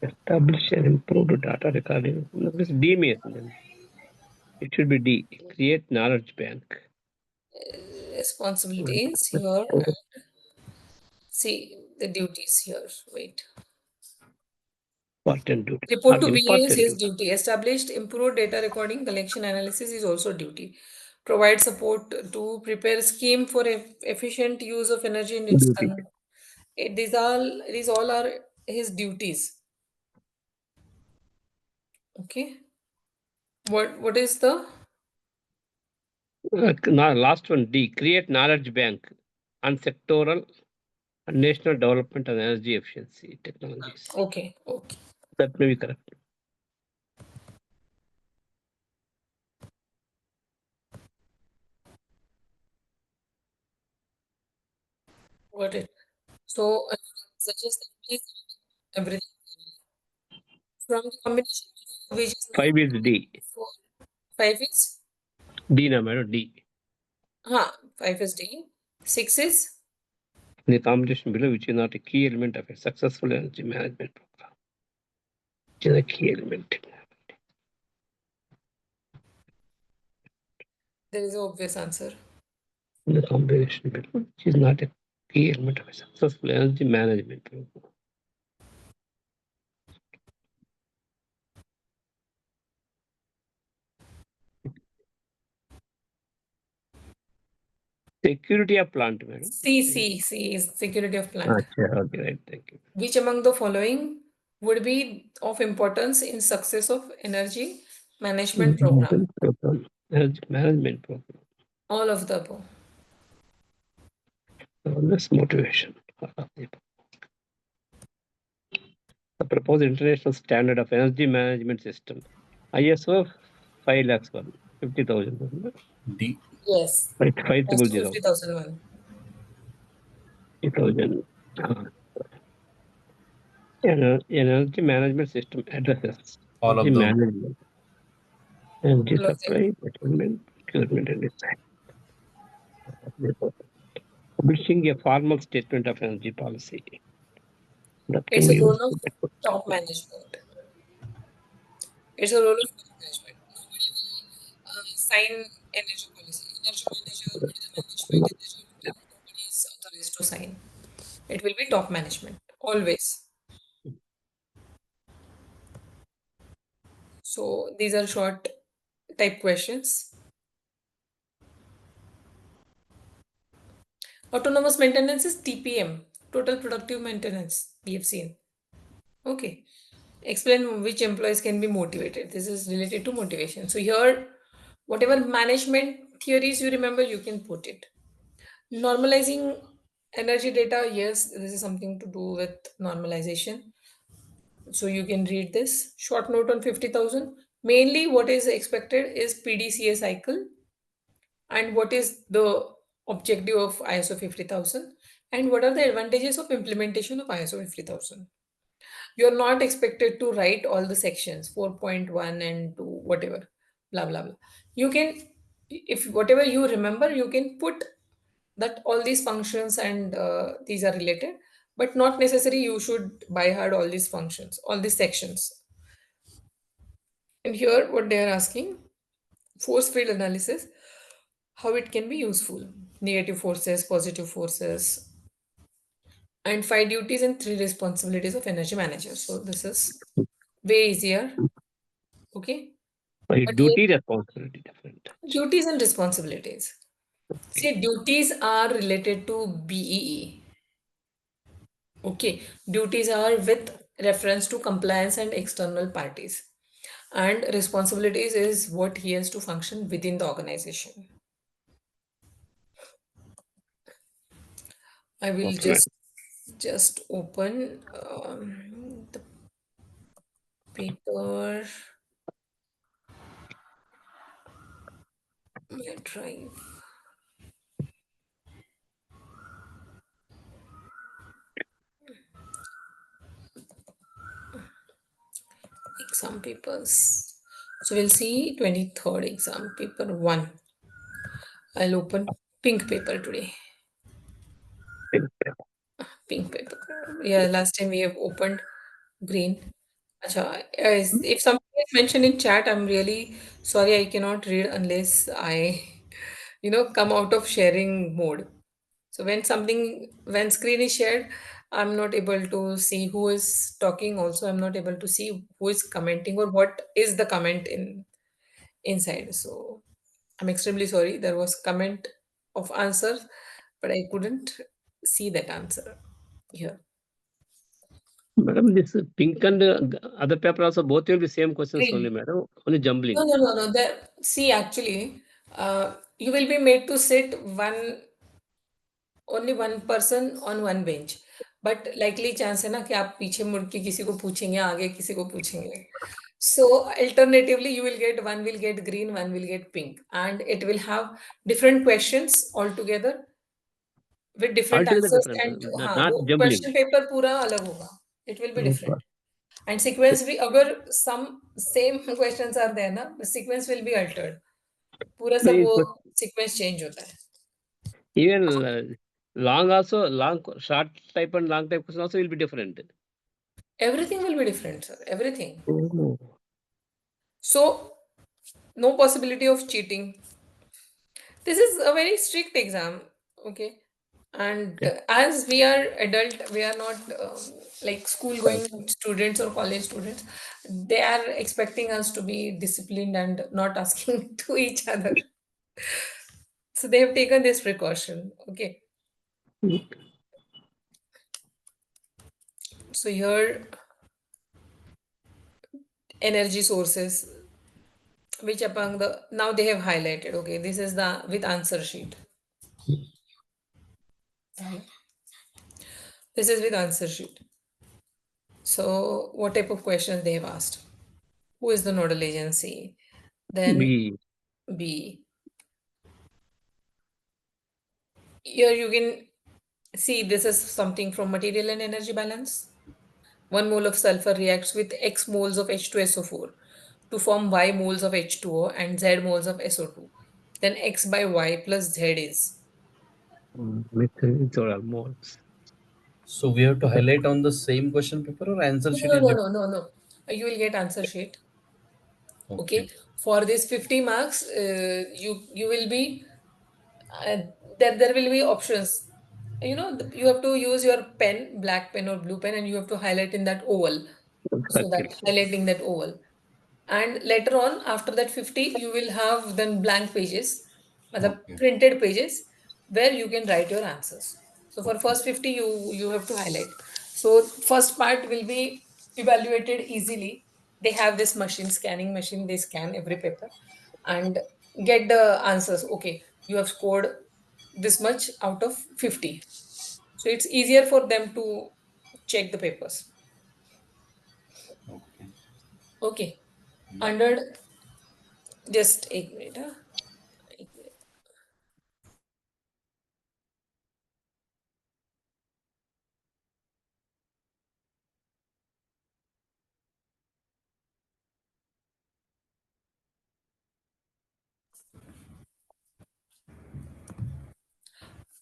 Establish and improve data recording. This D means then. It should be D. Create knowledge bank. Responsibilities here. And see the duties here. Wait. Important duty. Report to Not BE is important his duty. duty. Established improved data recording collection analysis is also duty. Provide support to prepare scheme for efficient use of energy in its Duty. these all are his duties. Okay. What is the Last one, D. Create knowledge bank on sectoral and national development and energy efficiency technologies. okay. That may be correct. Got it. So suggest that please everything from the combination which is 5 is D. 5 is D na madam, D. 5 is D. 6 is The combination below, which is not a key element of a successful energy management program. Which is a key element. there is an obvious answer. The combination below, which is not a key element of a successful energy management program. Security of plant, madam. C is security of plant. Okay, right. Thank you. Which among the following would be of importance in success of energy management program? Energy management program. All of the above. This motivation. The proposed international standard of energy management system. ISO 5 lakhs 50,000. D. Yes. 500. 50,001. 50,000. Energy management system addresses All of energy them. management, energy All of them. supply, procurement, and design. Publishing a formal statement of energy policy. That It's can a be role used. of top management. It's a role of top management. Nobody will sign energy policy. Energy manager or the management in the job. Nobody is authorized to sign. It will be top management. Always. So these are short type questions. Autonomous maintenance is TPM, total productive maintenance, we have seen. Okay. Explain which employees can be motivated. This is related to motivation. So here, whatever management theories you remember, you can put it. Normalizing energy data, yes, this is something to do with normalization. So you can read this. Short note on 50,000. Mainly what is expected is PDCA cycle and what is the objective of ISO 50,000 and what are the advantages of implementation of ISO 50,000. You're not expected to write all the sections 4.1 and 2 whatever blah blah blah. You can, if whatever you remember, you can put that all these functions and these are related, but not necessary you should by heart all these functions, all these sections. And here what they are asking, force field analysis, how it can be useful, negative forces, positive forces, and 5 duties and 3 responsibilities of energy manager. So this is way easier. Okay. But Duty, responsibility, different. duties and responsibilities. See, duties are related to BEE. Okay, duties are with reference to compliance and external parties, and responsibilities is what he has to function within the organization. I will Okay, madam. just open the paper, my drive. Exam papers. So we'll see 23rd exam paper 1. I'll open pink paper today. Pink paper. Yeah, last time we have opened green. Acha, if something is mentioned in chat, I'm really sorry I cannot read unless I, come out of sharing mode. So when screen is shared, I'm not able to see who is talking. Also, I'm not able to see who is commenting or what is the comment inside. So I'm extremely sorry. There was comment of answer, but I couldn't see that answer here. Madam, this pink and other paper also both will be same questions only, Green. madam. Only jumbling. No. See, actually, you will be made to sit only one person on one bench. But likely chance है ना कि आप पीछे मुड़ के किसी को पूछेंगे, आगे किसी को पूछेंगे. So alternatively, you will get one will get green, one will get pink, and it will have different questions altogether with different Altogether answers. different, And हाँ, not वो jumbling. question paper पूरा अलग होगा. It will be Okay. different. And sequence भी अगर some same questions are there ना, the sequence will be altered. पूरा सब Means वो what- sequence change होता है. even long also, short type and long type question also will be different. Everything will be different, sir. Everything. Oh. So no possibility of cheating. This is a very strict exam, okay? And Okay. as we are adult, we are not like school going students or college students. They are expecting us to be disciplined and not asking to each other. So they have taken this precaution, okay? So here, energy sources, which among the now they have highlighted, okay? This is the with answer sheet. This is with answer sheet. So, what type of questions they have asked? Who is the nodal agency? Then B. B. Here you can see this is something from material and energy balance. 1 mole of sulfur reacts with X moles of H2SO4 to form Y moles of H2O and Z moles of SO2. Then X by Y plus Z is. Methyl moles. So we have to highlight on the same question paper or answer sheet No, is no, different? no, no, no. You will get answer sheet. Okay. Okay. For this 50 marks, you will be there will be options. You have to use your pen, black pen or blue pen, and you have to highlight in that oval. So that Circle. highlighting that oval. And later on, after that 50, you will have then blank pages, the Okay. printed pages, where you can write your answers. So for first 50, you have to highlight. So first part will be evaluated easily. They have this machine, scanning machine, they scan every paper and get the answers. Okay, you have scored this much out of 50. So it's easier for them to check the papers. Okay. Okay. Yeah. Under just एक minute. Huh? एक minute.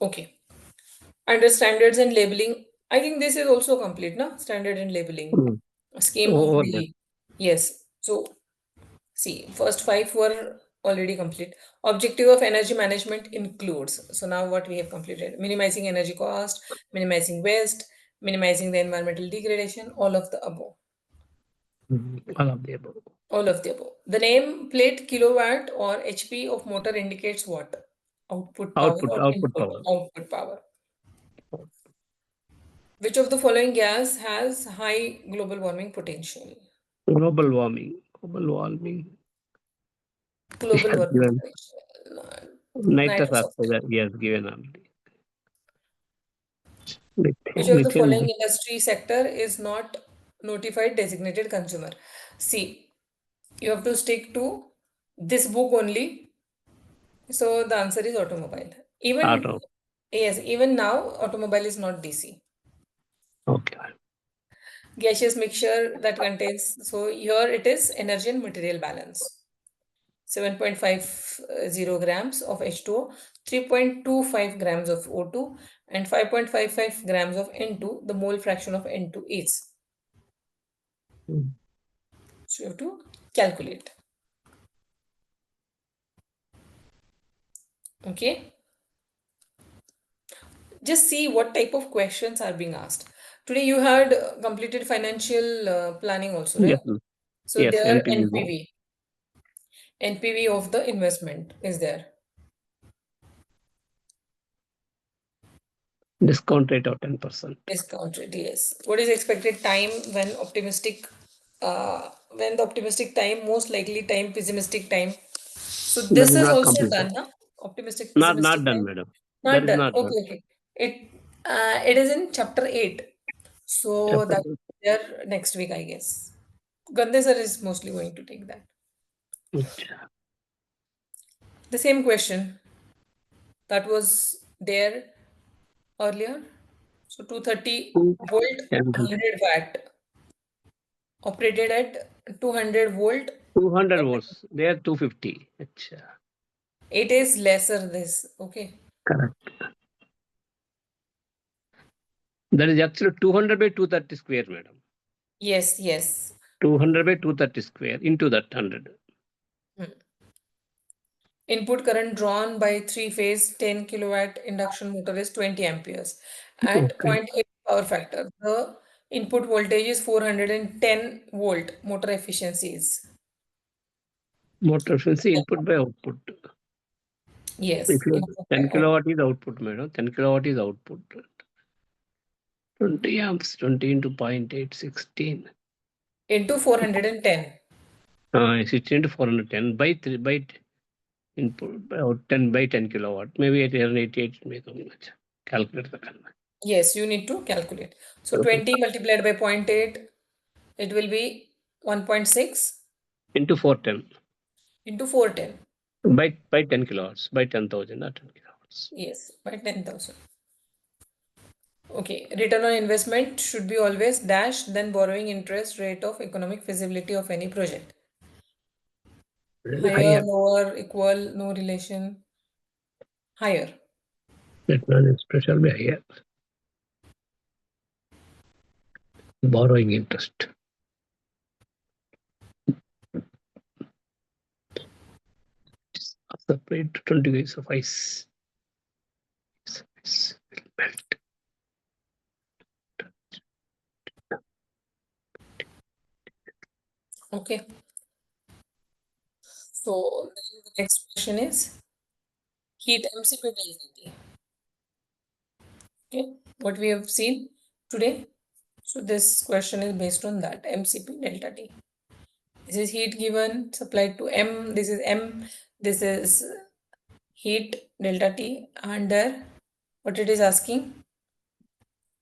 Okay. Under standards and labeling, I think this is also complete, no? Standard and labeling. Mm. Scheme of Over the yes. So see, first 5 were already complete. Objective of energy management includes. So now what we have completed: minimizing energy cost, minimizing waste, minimizing the environmental degradation, all of the above. all of the above. All of the above. The name plate kilowatt or HP of motor indicates what? Output power or Output input power. output power. Which of the following gas has high global warming potential? Global warming. Global warming. Global He has warming given potential. nitrous Nitrous oxide. oxide. He has given already. Which Methane. of the Methane. following industry sector is not notified designated consumer? See, you have to stick to this book only. So the answer is automobile. Even Auto. yes, even now automobile is not DC. Okay. Gaseous mixture that contains, so here it is energy and material balance. 7.50 grams of H2O, 3.25 grams of O2, and 5.55 grams of N2. The mole fraction of N2 is. So you have to calculate. Okay. Just see what type of questions are being asked. Today you had completed financial planning also, right? Yes. So Yes. there NPV. NPV of the investment is there. Discount rate of 10%. Discount rate, yes. What is expected time when the optimistic time, most likely time, pessimistic time? So That this is is not also completed. done, huh? Optimistic, Not pessimistic done, time. madam. That Not is done. not done. Okay. It is in chapter 8. So Chapter that's there next week, I guess. Gande sir is mostly going to take that. eight. The same question that was there earlier. So 230 volt, 100 watt, operated at 200 volt. 200 volts. They are 250. Acha. It is lesser this. Okay. Correct. That is actually 200 by 230 square, madam. Yes, yes. 200 by 230 square into that 100. Input current drawn by three-phase 10 kilowatt induction motor is 20 amperes. At Okay. 0.8 power factor, the input voltage is 410 volt. Motor efficiency is. Motor efficiency input by output. Yes, If you input by 10 out- kilowatt is output, madam. 10 kilowatt is output. 20 amps, 20 into 0.8, 16. into 410. 16 into 410 by 3 by input by out 10 by 10 kilowatt. Maybe 888 may come much. Calculate the color. Yes, you need to calculate. So Okay. 20 multiplied by 0.8, it will be 1.6 Into 410 into 410. by 10 kilowatts by 10,000, not 10 kilowatts. Yes, by 10,000. Okay, return on investment should be always dash, then borrowing interest rate of economic feasibility of any project. Higher, Higher. lower, equal, no relation. Higher. That non-interest shall be higher. Borrowing interest. Separate 20 days of ice. Ice will melt. Okay. So then the next question is heat MCP delta T. Okay, what we have seen today. So this question is based on that MCP delta T. This is heat given supplied to M. This is M. This is heat delta T under what it is asking.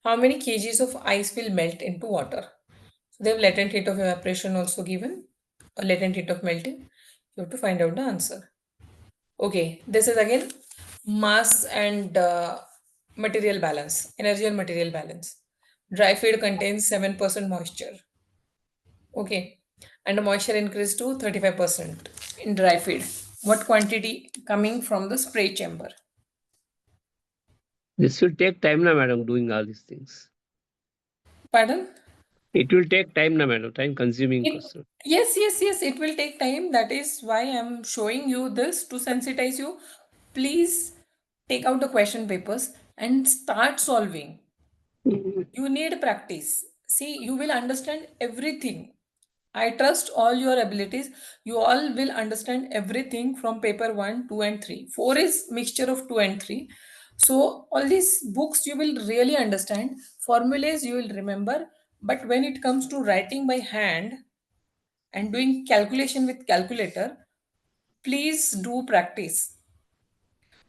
How many kgs of ice will melt into water? So they have latent heat of evaporation also given, or latent heat of melting. You have to find out the answer. Okay, this is again mass and material balance, energy and material balance. Dry feed contains 7% moisture. Okay, and the moisture increased to 35% in dry feed. What quantity coming from the spray chamber? This will take time now, madam, doing all these things. Pardon? It will take time now, madam, time consuming It, question. yes, it will take time. That is why I'm showing you this to sensitize you. Please take out the question papers and start solving. You need practice. See, you will understand everything. I trust all your abilities. You all will understand everything from paper 1, 2, and 3. 4 is mixture of 2 and 3. So all these books you will really understand, formulas you will remember, but when it comes to writing by hand and doing calculation with calculator, please do practice.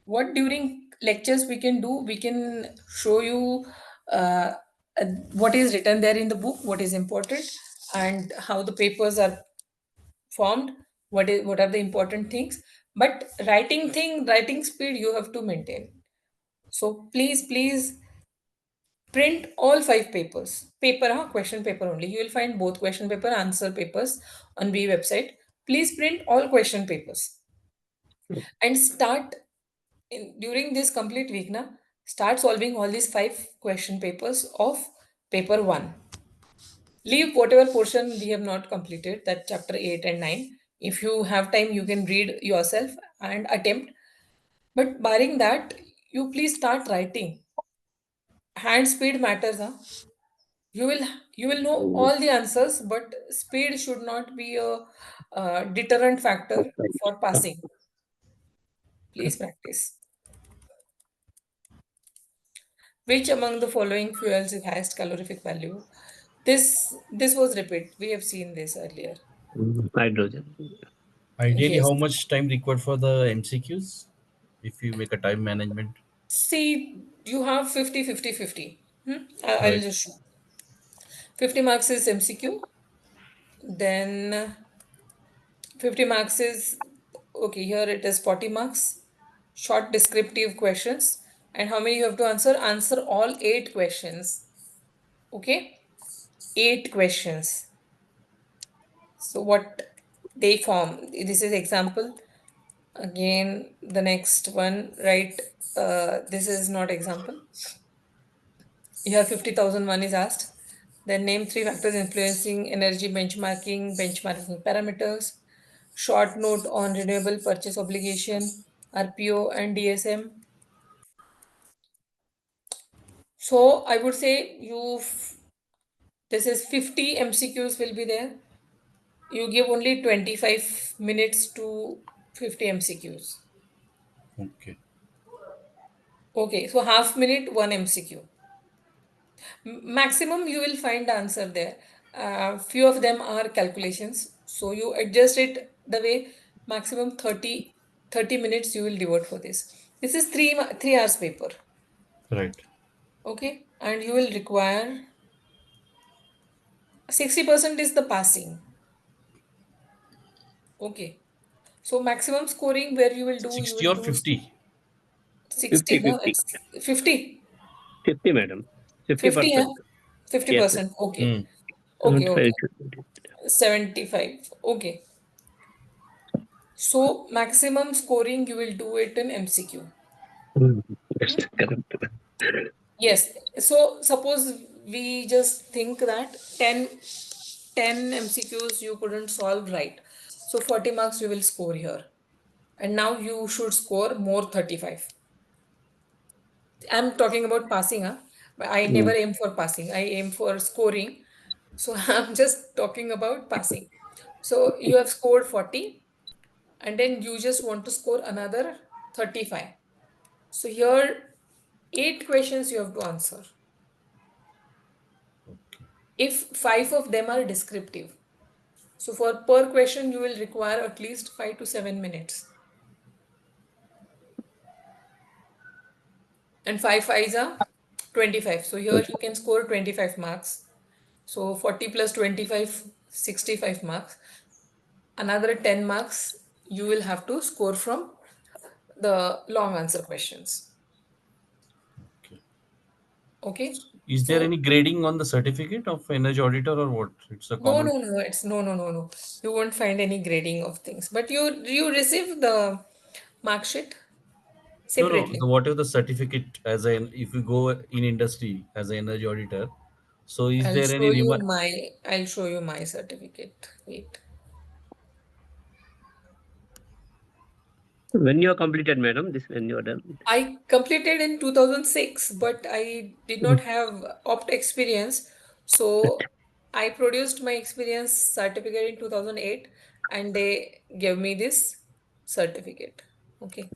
What during lectures we can do, we can show you uh, what is written there in the book, what is important, and how the papers are formed, what are the important things. But writing speed you have to maintain. So please print all 5 papers. Question paper only. You will find both question paper, answer papers on B website. Please print all question papers and start during this complete week. Start solving all these 5 question papers of paper 1. Leave whatever portion we have not completed, that chapter 8 and 9. If you have time, you can read yourself and attempt. But barring that, you please start writing. Hand speed matters. You will you will know all the answers, but speed should not be a deterrent factor for passing. Please practice. Which among the following fuels is highest calorific value? This was repeat. We have seen this earlier. Hydrogen. Ideally, Yes. how much time required for the MCQs if you make a time management? See, you have 50, 50, 50. I'll Right. just show. 50 marks is MCQ. Then 50 marks is, okay, here it is 40 marks. Short descriptive questions. And how many you have to answer? Answer all 8 questions. Okay? 8 questions. So what they form? This is example. Again, the next one, right? This is not example. Here 50,000 one is asked. Then name 3 factors influencing energy benchmarking parameters. Short note on renewable purchase obligation, RPO and DSM. So I would say this is 50 MCQs will be there. You give only 25 minutes to 50 MCQs. Okay. Okay, so half minute, 1 MCQ. Maximum you will find answer there. Few of them are calculations. So you adjust it the way maximum 30 minutes you will devote for this. This is 3 hours paper. Right. Okay, and you will require 60% is the passing. Okay, so maximum scoring where you 60 will or do 50? 60. 50, No, 50. it's 50. 50, madam. 50, yeah, 50%. Yes, ma'am. 50%. Okay, Hmm. okay, okay. 75. 75. Okay. So maximum scoring you will do it in MCQ. Yes, correct. Yes. So suppose we just think that 10 MCQs you couldn't solve right. So 40 marks you will score here. And now you should score more 35. I'm talking about passing, huh? But I never aim for passing. I aim for scoring. So I'm just talking about passing. So you have scored 40 and then you just want to score another 35. So here 8 questions you have to answer. If 5 of them are descriptive. So for per question, you will require at least 5 to 7 minutes. And 5 5s are 25. So here you can score 25 marks. So 40 plus 25, 65 marks. Another 10 marks you will have to score from the long answer questions. Okay. Okay. Is there So any grading on the certificate of energy auditor or what? It's a no, common. no, no. It's no. You won't find any grading of things. But you receive the mark sheet No, no. separately. The whatever the certificate as an if you go in industry as an energy auditor, so is I'll there show any you my certificate. Wait. When you are completed, madam, this when you are done. I completed in 2006, but I did not have opt experience. So I produced my experience certificate in 2008 and they gave me this certificate. Okay.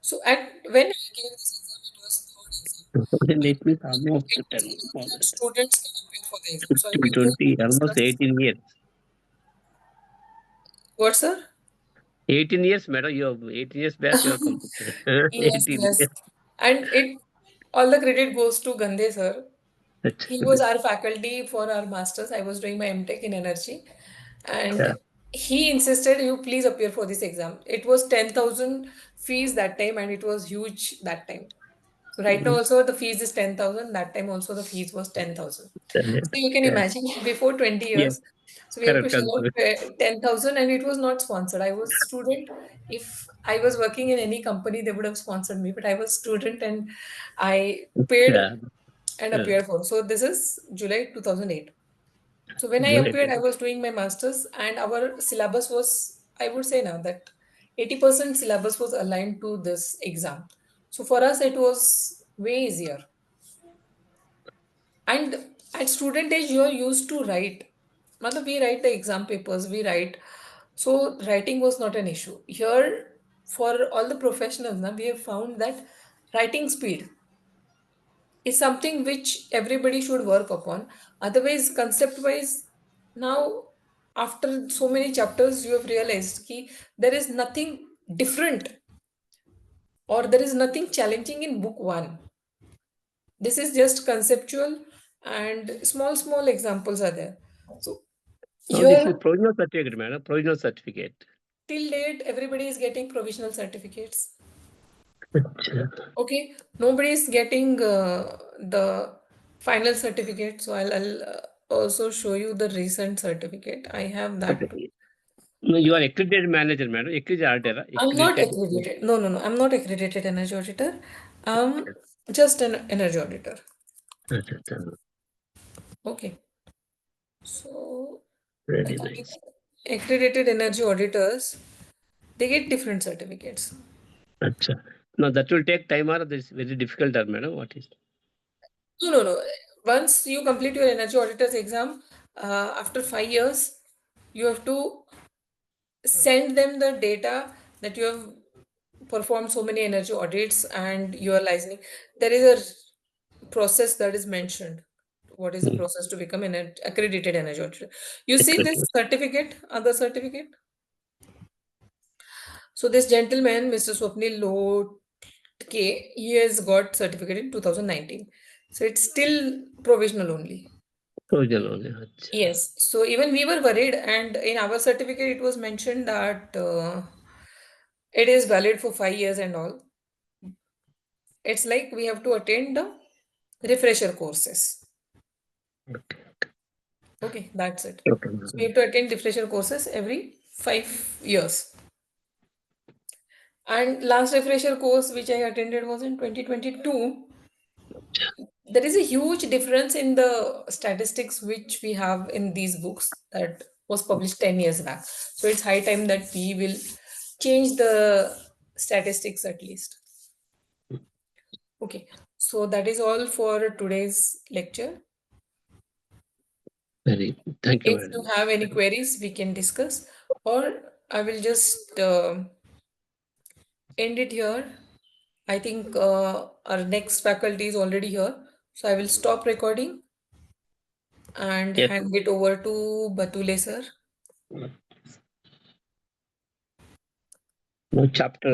So when I gave this exam, it was third exam. Then it means almost It 10, was more that than students can appear for the exam. So I 10, was doing 20, my almost masters. 18 years. What, sir? 18 years, madam. You have 18 years back. You are completed. Yes, 18 yes. years. And all the credit goes to Gandhe sir. That's He was good. our faculty for our masters. I was doing my MTech in energy, Yeah. and he insisted, "You please appear for this exam." It was 10,000 fees that time, and it was huge that time. So right now also the fees is 10,000. That time also the fees was 10,000. So you can Yeah. imagine before 20 Yeah. years. So we have to Correct. shell Correct. out 10,000, and it was not sponsored. I was student. If I was working in any company, they would have sponsored me, but I was student and I paid Yeah. and Yeah. appeared for. So this is July 2008. So when I July. appeared, I was doing my masters, and our syllabus was, I would say now that 80% syllabus was aligned to this exam. So for us, it was way easier. And at student age, you are used to write. Matlab, we write the exam papers, we write. So writing was not an issue. Here, for all the professionals, now we have found that writing speed is something which everybody should work upon. Otherwise, concept wise, now after so many chapters, you have realized that there is nothing different or there is nothing challenging in book one. This is just conceptual and small examples are there. So No, this is here provisional certificate, madam. Provisional certificate. till date, everybody is getting provisional certificates. Acha. Okay, nobody is getting the final certificate. So I'll also show you the recent certificate. I have that too. Okay. No, you are accredited manager, madam. Accredited auditor. I'm not Accredited. accredited. No. I'm not accredited energy auditor. Just an energy auditor. Acha. Okay. So Very nice. accredited energy auditors, they get different certificates. Acha. Now that will take time or this is very difficult, madam. What is? No. Once you complete your energy auditor's exam, after 5 years, you have to send them the data that you have performed so many energy audits and you are licensing. There is a process that is mentioned. What is the process to become an accredited energy auditor? You see this Accredited. certificate, other certificate. So this gentleman, Mr. Swapnil Lotke, he has got certificate in 2019. So it's still provisional only. Provisional only. Acha. Yes. So even we were worried, and in our certificate it was mentioned that it is valid for 5 years and all. It's like we have to attend the refresher courses. Okay. Okay, that's it. Okay. So we have to attend refresher courses every 5 years. And last refresher course which I attended was in 2022. There is a huge difference in the statistics which we have in these books that was published 10 years back. So it's high time that we will change the statistics at least. Okay, so that is all for today's lecture. Thank you, If madam. you have any queries, we can discuss, or I will just end it here. I think our next faculty is already here. So I will stop recording and Yes. hand it over to Batule sir. No chapter